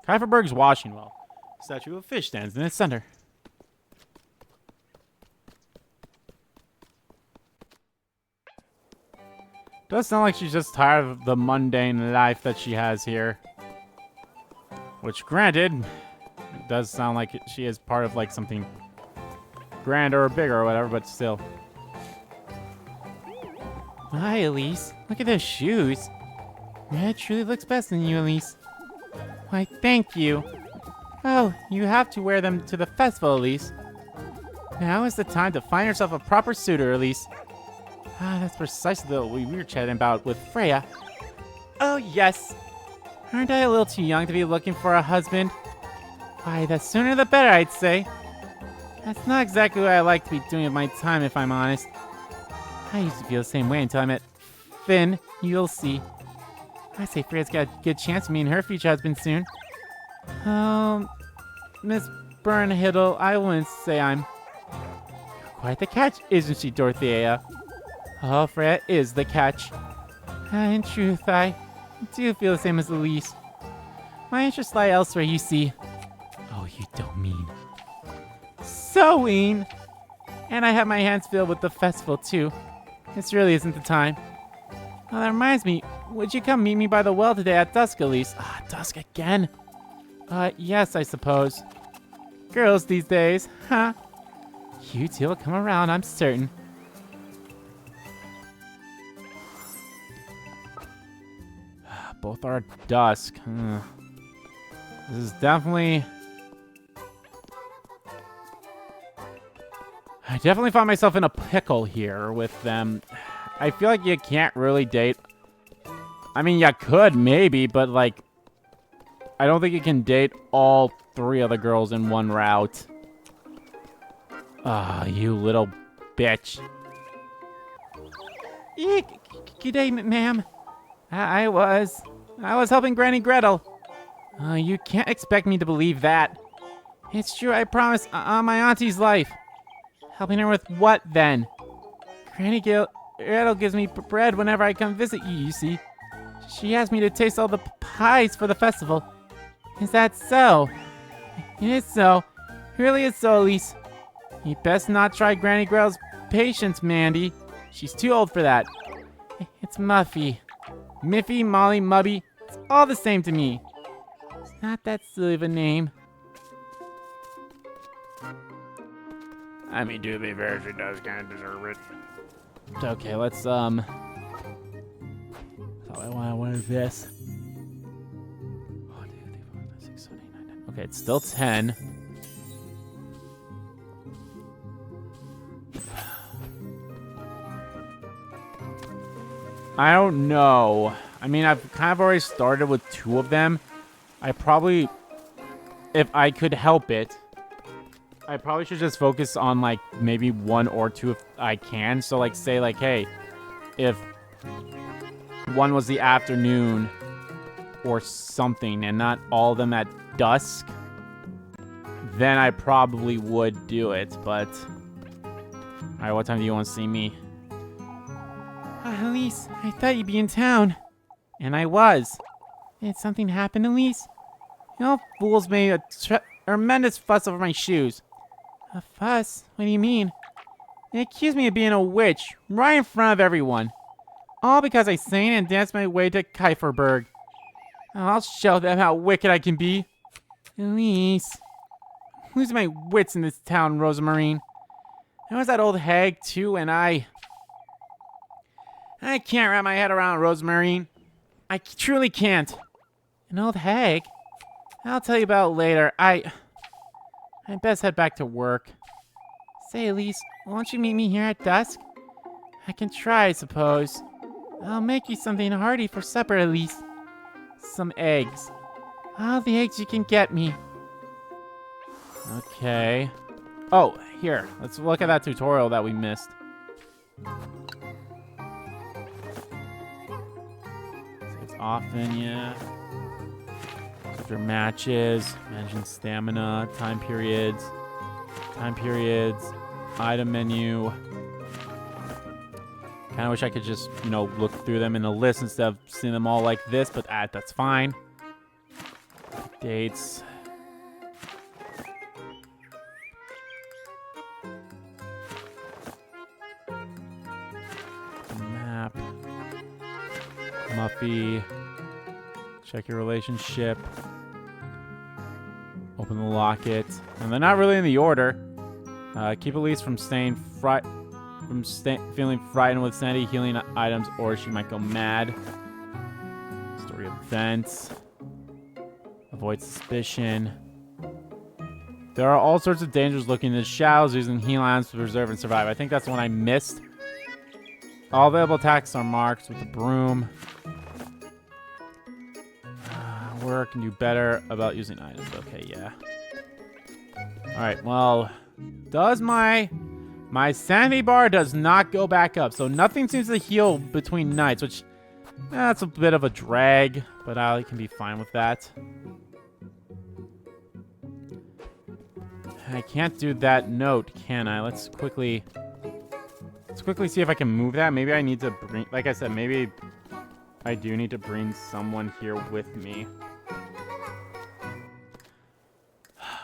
Kieferberg's washing well. Statue of a fish stands in its center. Does sound like she's just tired of the mundane life that she has here. Which, granted, it does sound like she is part of like something grander or bigger or whatever, but still. Hi, Elise. Look at those shoes. Red truly looks best on you, Elise. Why, thank you. Oh, you have to wear them to the festival, Elise. Now is the time to find yourself a proper suitor, Elise. Ah, that's precisely what we were chatting about with Freya. Oh, yes. Aren't I a little too young to be looking for a husband? Why, the sooner the better, I'd say. That's not exactly what I like to be doing with my time, if I'm honest. I used to feel the same way until I met Finn. You'll see. I say Freya's got a good chance of meeting her future husband soon. Miss Burnhiddle, I wouldn't say I'm quite the catch, isn't she, Dorothea? Oh, Freya is the catch. In truth, I do feel the same as Elise. My interests lie elsewhere, you see. Oh, you don't mean. Sewing! And I have my hands filled with the festival, too. This really isn't the time. Oh, that reminds me. Would you come meet me by the well today at dusk, Elise? Ah, dusk again? Yes, I suppose. Girls these days, huh? You two will come around, I'm certain. Both are dusk. This is definitely... I definitely find myself in a pickle here with them. I feel like you can't really date... I mean, you could, maybe, but, like... I don't think you can date all three of the girls in one route. Ah, you little bitch. Good day, ma'am. I was helping Granny Gretel. You can't expect me to believe that. It's true, I promise, on my auntie's life. Helping her with what, then? Granny Gretel gives me bread whenever I come visit you, you see. She asked me to taste all the pies for the festival. Is that so? It is so. It really is so, Elise. You best not try Granny Gretel's patience, Mandy. She's too old for that. It's Muffy. Miffy, Molly, Mubby. It's all the same to me. It's not that silly of a name. I mean, to be fair, she does kind of deserve it. Okay, let's, So I want this. Okay, it's still 10. I don't know. I mean, I've kind of already started with 2 of them. I probably, if I could help it, I probably should just focus on, like, maybe 1 or 2 if I can. So, like, say, like, hey, if one was the afternoon or something, and not all of them at dusk, then I probably would do it, but... Alright, what time do you want to see me? Elise, I thought you'd be in town. And I was. Did something happen, Elise? You know, fools made a tremendous fuss over my shoes. A fuss? What do you mean? They accused me of being a witch, right in front of everyone. All because I sang and danced my way to Kieferberg. Oh, I'll show them how wicked I can be. Elise. I'm losing my wits in this town, Rosamarine. There was that old hag, too, and I can't wrap my head around Rosamarine. I truly can't. An old hag? I'll tell you about it later. I best head back to work. Say, Elise, won't you meet me here at dusk? I can try, I suppose. I'll make you something hearty for supper, Elise. Some eggs. All the eggs you can get me. Okay. Oh, here. Let's look at that tutorial that we missed. It's often, yeah. After matches, managing stamina, time periods, item menu. Kind of wish I could just, you know, look through them in a list instead of seeing them all like this, but that's fine. Dates. Map. Muffy. Check your relationship. Open the locket. And they're not really in the order. Keep Elise from feeling frightened with sanity healing items, or she might go mad. Story events. Avoid suspicion. There are all sorts of dangers looking in the shadows, using healing items to preserve and survive. I think that's the one I missed. All available attacks are marked with the broom. Work and do better about using items. Okay, yeah. Alright, well, does my sanity bar does not go back up, so nothing seems to heal between nights, which that's a bit of a drag, but I can be fine with that. I can't do that note, can I? Let's quickly see if I can move that. Maybe I need to bring, like I said, maybe I do need to bring someone here with me.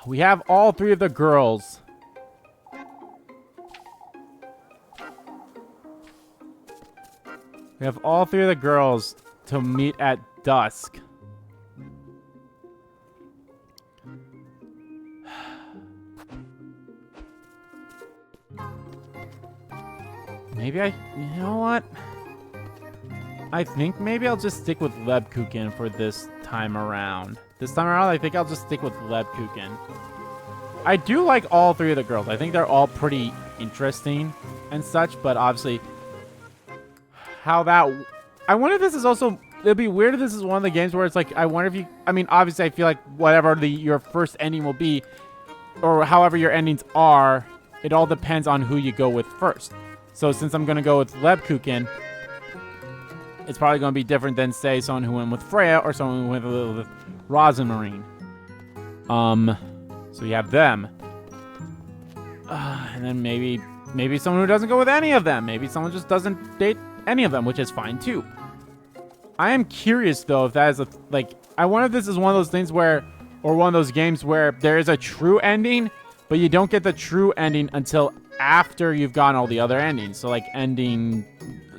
We have all three of the girls. We have all three of the girls to meet at dusk. Maybe you know what? I think maybe I'll just stick with Lebkuchen for this time around. This time around, I think I'll just stick with Lebkuchen. I do like all three of the girls. I think they're all pretty interesting and such, but obviously how that... I wonder if this is also... It'd be weird if this is one of the games where it's like, I wonder if you... I mean, obviously I feel like whatever your first ending will be, or however your endings are, it all depends on who you go with first. So since I'm going to go with Lebkuchen, it's probably going to be different than, say, someone who went with Freya or someone who went with Rosamarine. So you have them. And then maybe someone who doesn't go with any of them. Maybe someone just doesn't date any of them, which is fine, too. I am curious, though, if that is I wonder if this is one of those things where, or one of those games where there is a true ending, but you don't get the true ending until after you've gotten all the other endings. So, like, ending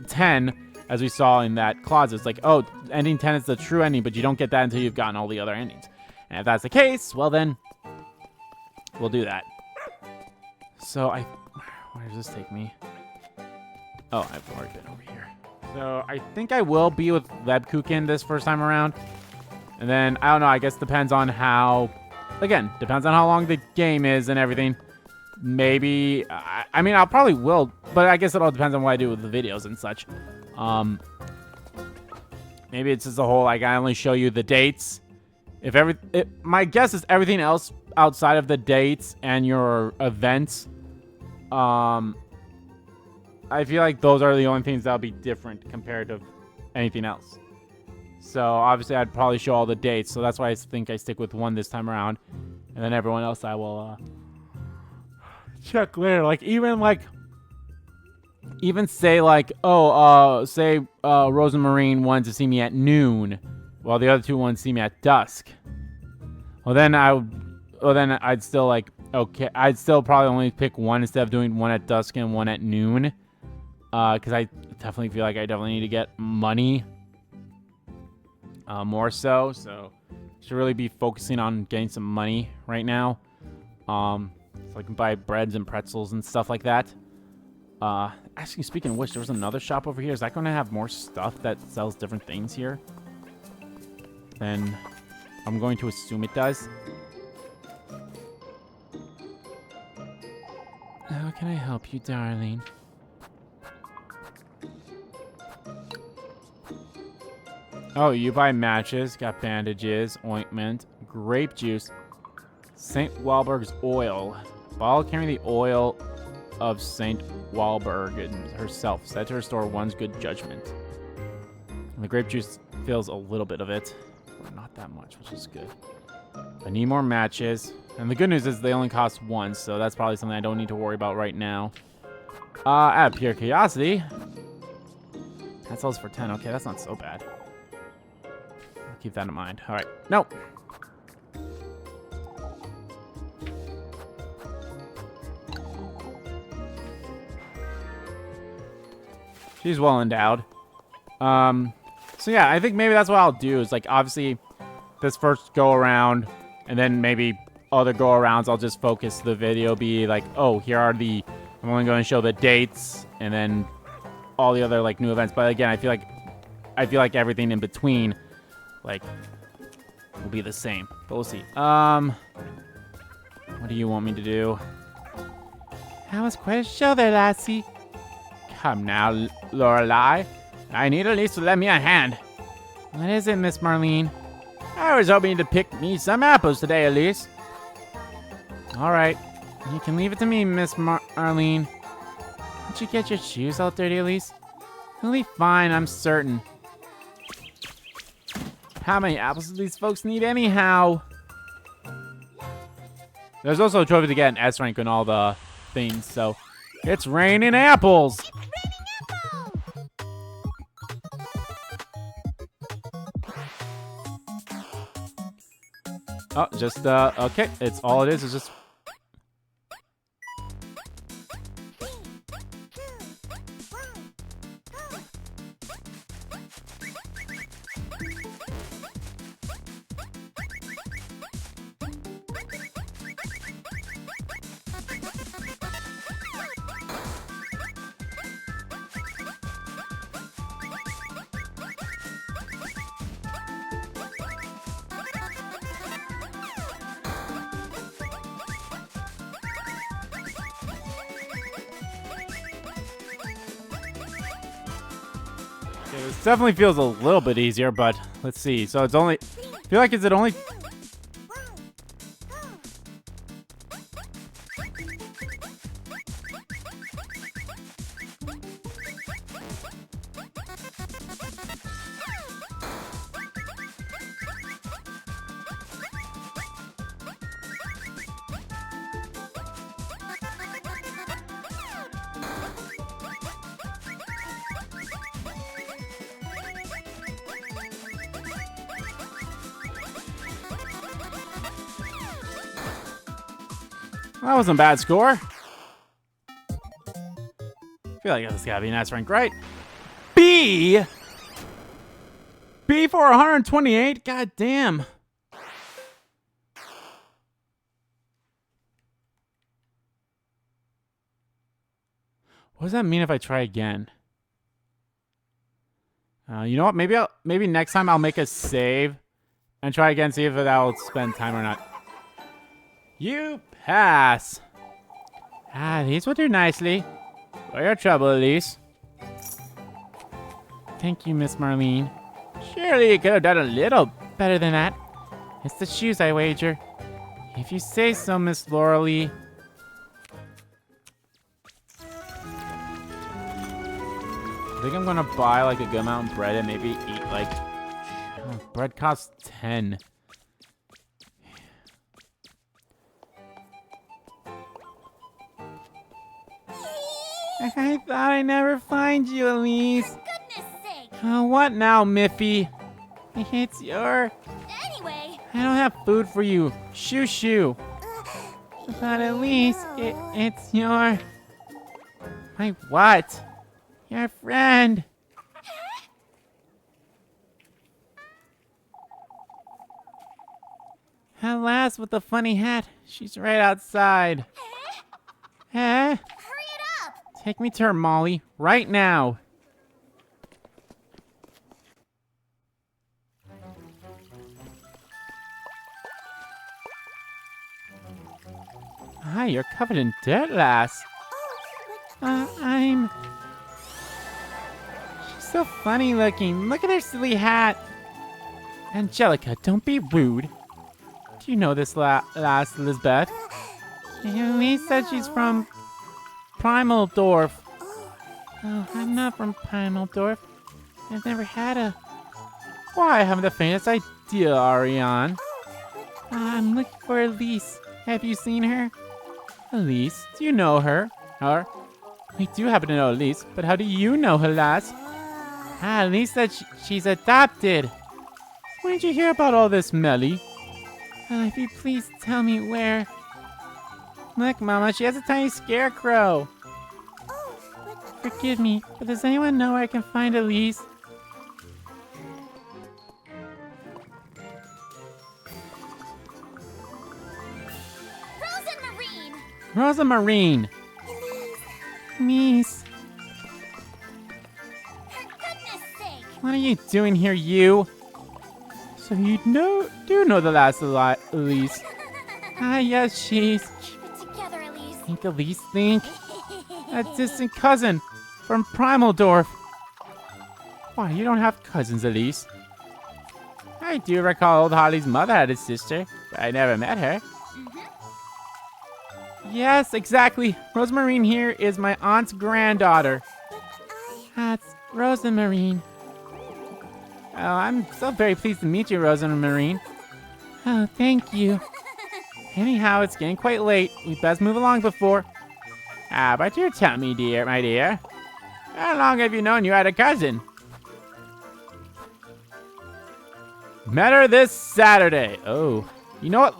10... as we saw in that closet. It's like, oh, ending 10 is the true ending, but you don't get that until you've gotten all the other endings. And if that's the case, well then, we'll do that. So, where does this take me? Oh, I've already been over here. So, I think I will be with Lebkuchen this first time around. And then, I don't know, I guess depends on how... Again, depends on how long the game is and everything. Maybe... I mean, I'll probably will, but I guess it all depends on what I do with the videos and such. Maybe it's just a whole, like, I only show you the dates. My guess is everything else outside of the dates and your events, I feel like those are the only things that'll be different compared to anything else. So obviously I'd probably show all the dates. So that's why I think I stick with one this time around. And then everyone else I will check later. Like even say like, oh, say Rose and Marine wanted to see me at noon, while the other two wanted to see me at dusk. Well, then I'd still like, okay, I'd still probably only pick one instead of doing one at dusk and one at noon. Because I definitely feel like I definitely need to get money. More so. So, should really be focusing on getting some money right now. So I can buy breads and pretzels and stuff like that. Actually, speaking of which, there was another shop over here. Is that going to have more stuff that sells different things here? Then I'm going to assume it does. How can I help you, darling? Oh, you buy matches, got bandages, ointment, grape juice, St. Walburg's oil. Bottle carrying the oil of St. Walburg herself. Said to restore one's good judgment. And the grape juice fills a little bit of it. But not that much, which is good. I need more matches. And the good news is they only cost one, so that's probably something I don't need to worry about right now. Out of pure curiosity. That sells for 10. Okay, that's not so bad. I'll keep that in mind. Alright. Nope. She's well endowed. So yeah, I think maybe that's what I'll do is like obviously this first go around and then maybe other go arounds I'll just focus the video be like, oh, here are I'm only going to show the dates and then all the other like new events. But again, I feel like everything in between like will be the same. But we'll see. What do you want me to do? That was quite a show there, lassie. Come now, Lorelei. I need Elise to lend me a hand. What is it, Miss Marlene? I was hoping to pick me some apples today, Elise. All right. You can leave it to me, Miss Marlene. Did you get your shoes all dirty, Elise? You'll be fine, I'm certain. How many apples do these folks need anyhow? There's also a trophy to get an S rank and all the things, so it's raining apples. Oh, just, okay. It's all it is just... It definitely feels a little bit easier, but let's see. So it's only... I feel like is it only... That wasn't a bad score. I feel like this gotta be an S rank, right? B! B for 128? God damn. What does that mean if I try again? You know what? Maybe next time I'll make a save and try again, see if that'll spend time or not. You pass. These will do nicely. For your trouble, Elise. Thank you, Miss Marlene. Surely you could have done a little better than that. It's the shoes, I wager. If you say so, Miss Lorelei. I think I'm gonna buy like a good amount of bread and maybe eat like Oh, bread costs 10. I thought I'd never find you, Elise. Goodness sake. Oh, what now, Miffy? It's your... Anyway. I don't have food for you. Shoo shoo. But Elise, it's your... My what? Your friend. That lass with the funny hat. She's right outside. Huh? Hurry it up. Take me to her, Molly. Right now. Hi, you're covered in dirt, lass. I'm... She's so funny looking. Look at her silly hat. Angelica, don't be rude. Do you know this lass, Elizabeth? Elise said she's from Primal Dorf. Oh, I'm not from Primal Dorf. I've never had a... Why, I haven't the faintest idea, Ariane. I'm looking for Elise. Have you seen her? Elise? Do you know her? We do happen to know Elise, but how do you know her, lass? Elise said she's adopted. When did you hear about all this, Melly? If you please tell me where. Look, Mama, she has a tiny scarecrow. Forgive me, but does anyone know where I can find Elise? Rosa Marine. Elise. For goodness sake. What are you doing here, you? So you do know the last Elise. Yes, she's... Keep it together, Elise. Think Elise think? A distant cousin from Primal Dorf. Why, you don't have cousins, Elise? I do recall old Holly's mother had a sister, but I never met her. Yes, exactly. Rosemarine here is my aunt's granddaughter. That's Rosemarine. Oh, I'm so very pleased to meet you, Rosemarine. Oh, thank you. Anyhow, it's getting quite late. We best move along before... but you tell me, my dear. How long have you known you had a cousin? Met her this Saturday. Oh, you know what?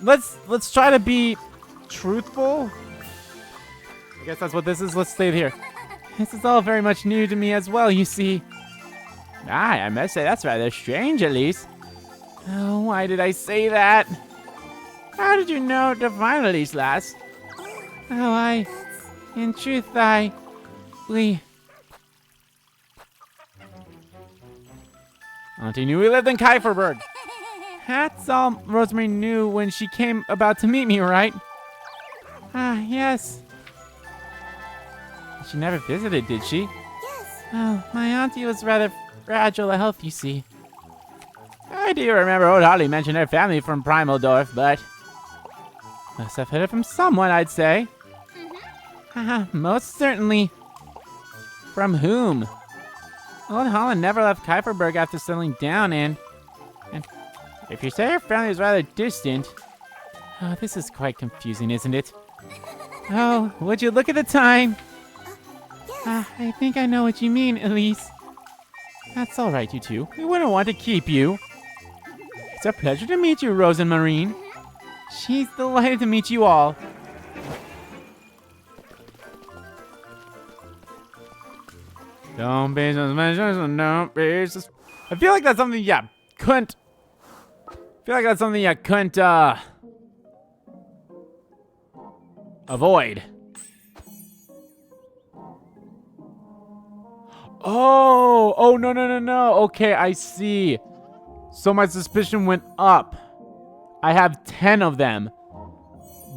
Let's try to be truthful. I guess that's what this is. Let's stay here. This is all very much new to me as well, you see. I must say that's rather strange, Elise. Oh, why did I say that? How did you know to find Elise, lass? Oh, in truth, Auntie knew we lived in Kieferberg. That's all Rosemary knew when she came about to meet me, right? Yes. She never visited, did she? Yes. Oh, my auntie was rather fragile of health, you see. I do remember old Holly mentioned her family from Primal Dorf, but... Must have heard it from someone, I'd say. Most certainly. From whom? Old Holland never left Kieferberg after settling down, and if you say her family is rather distant... Oh, this is quite confusing, isn't it? Oh, would you look at the time? I think I know what you mean, Elise. That's all right, you two. We wouldn't want to keep you. It's a pleasure to meet you, Rosemarine. She's delighted to meet you all. Don't be suspicious, don't be sus- I feel like that's something you couldn't... avoid. Oh, no. Okay, I see. So my suspicion went up. I have 10 of them,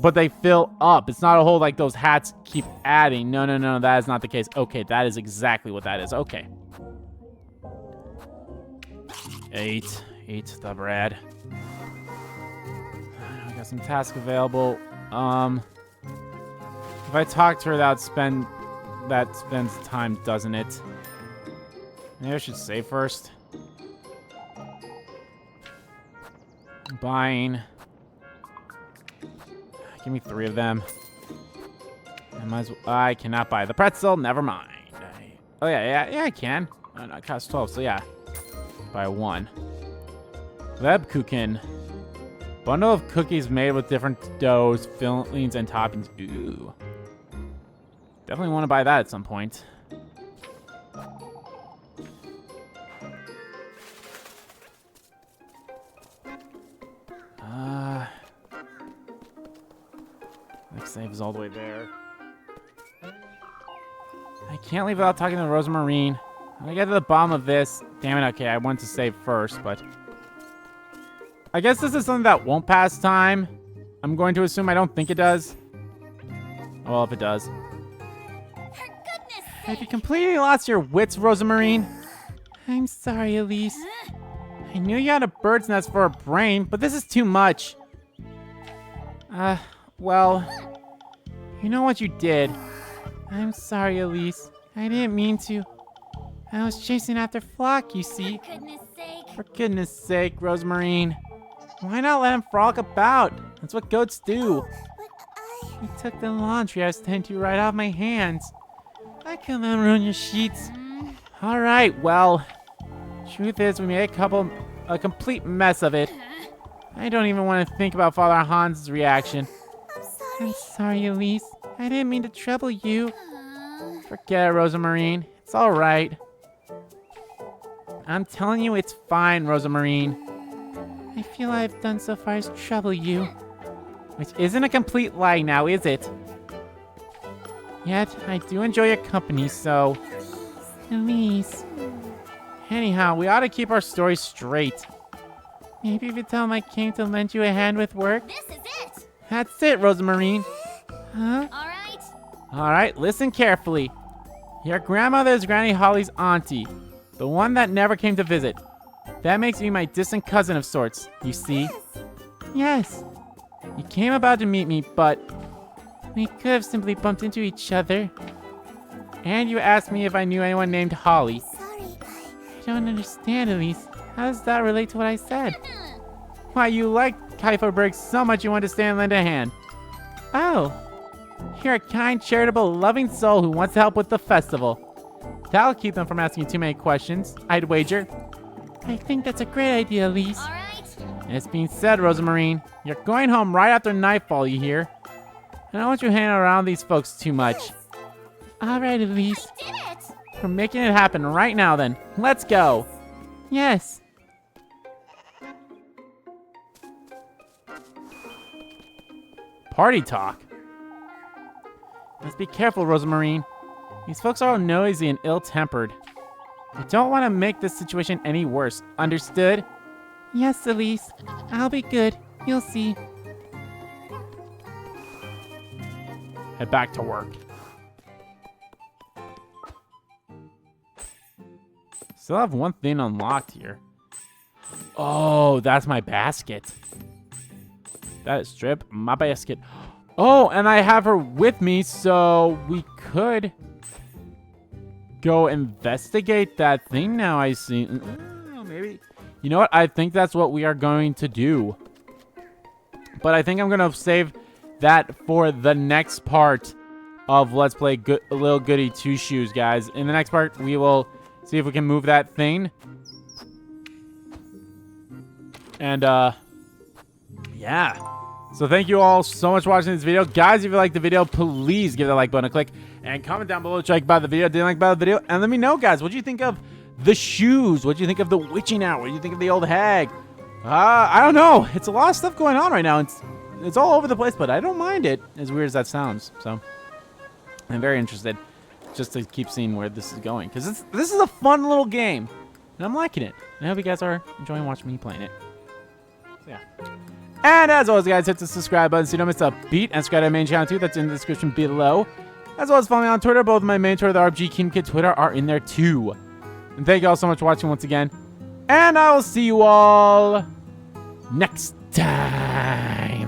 but they fill up. It's not a whole, like, those hats keep adding. No, that is not the case. Okay, that is exactly what that is. Okay. 8 the bread. I got some tasks available. If I talk to her, that spends time, doesn't it? Maybe I should save first. Buying. Give me 3 of them. I cannot buy the pretzel. Never mind. Oh, yeah, I can. Oh, no, it costs 12, so yeah. Buy 1. Lebkuchen. Bundle of cookies made with different doughs, fillings, and toppings. Ooh. Definitely want to buy that at some point. Next save is all the way there. I can't leave without talking to Rosamarine. I get to the bottom of this. Damn it, okay, I want to save first, but... I guess this is something that won't pass time. I'm going to assume. I don't think it does. Well, if it does. For goodness Have sake. you completely lost your wits, Rosamarine? I'm sorry, Elise. I knew you had a bird's nest for a brain, but this is too much. Well, you know what you did. I'm sorry, Elise. I didn't mean to. I was chasing after Flock, you see. For goodness sake. For goodness sake, Rosamarine. Why not let him frolic about? That's what goats do. But You took the laundry I was tending to right off my hands. I couldn't let him ruin your sheets. Alright, well, truth is we made a complete mess of it. I don't even want to think about Father Hans's reaction. I'm sorry, Elise. I didn't mean to trouble you. Forget it, Rosamarine. It's alright. I'm telling you, it's fine, Rosamarine. I feel I've done so far as trouble you. Which isn't a complete lie now, is it? Yet, I do enjoy your company, so... Elise. Anyhow, we ought to keep our story straight. Maybe if you tell my king to lend you a hand with work. this is it. That's it, Rosamarine. Huh? All right. Alright, listen carefully. Your grandmother is Granny Holly's auntie. The one that never came to visit. That makes me my distant cousin of sorts, you see. Yes. You came about to meet me, but... we could have simply bumped into each other. And you asked me if I knew anyone named Holly. Sorry, I don't understand, Elise. How does that relate to what I said? Why, you like Kieferberg so much you want to stay and lend a hand. Oh. You're a kind, charitable, loving soul who wants to help with the festival. That'll keep them from asking too many questions, I'd wager. I think that's a great idea, Elise. All right. It's being said, Rosamarine. You're going home right after nightfall, you hear? I don't want you hanging around these folks too much. Alright, Elise. I did it. We're making it happen right now, then. Let's go. Yes. Party talk. Let's be careful, Rosamarine. These folks are all noisy and ill-tempered. I don't want to make this situation any worse. Understood? Yes, Elise. I'll be good. You'll see. Head back to work. Still have one thing unlocked here. Oh, that's my basket. That is Strip, my basket. Oh, and I have her with me, so we could go investigate that thing now, I see. Maybe. You know what? I think that's what we are going to do. But I think I'm going to save that for the next part of Let's Play Little Goody Two Shoes, guys. In the next part, we will see if we can move that thing. And, yeah. So thank you all so much for watching this video. Guys, if you liked the video, please give that like button a click. And comment down below what you like about the video, didn't like about the video. And let me know, guys, what do you think of the shoes? What do you think of the witching hour? What do you think of the old hag? I don't know. It's a lot of stuff going on right now. It's all over the place, but I don't mind it, as weird as that sounds. So I'm very interested just to keep seeing where this is going. Because this is a fun little game. And I'm liking it. And I hope you guys are enjoying watching me playing it. So, yeah. And as always, guys, hit the subscribe button so you don't miss a beat. And subscribe to my main channel, too. That's in the description below. As well as follow me on Twitter. Both my main Twitter, the RBG King Kid Twitter, are in there, too. And thank you all so much for watching once again. And I will see you all next time.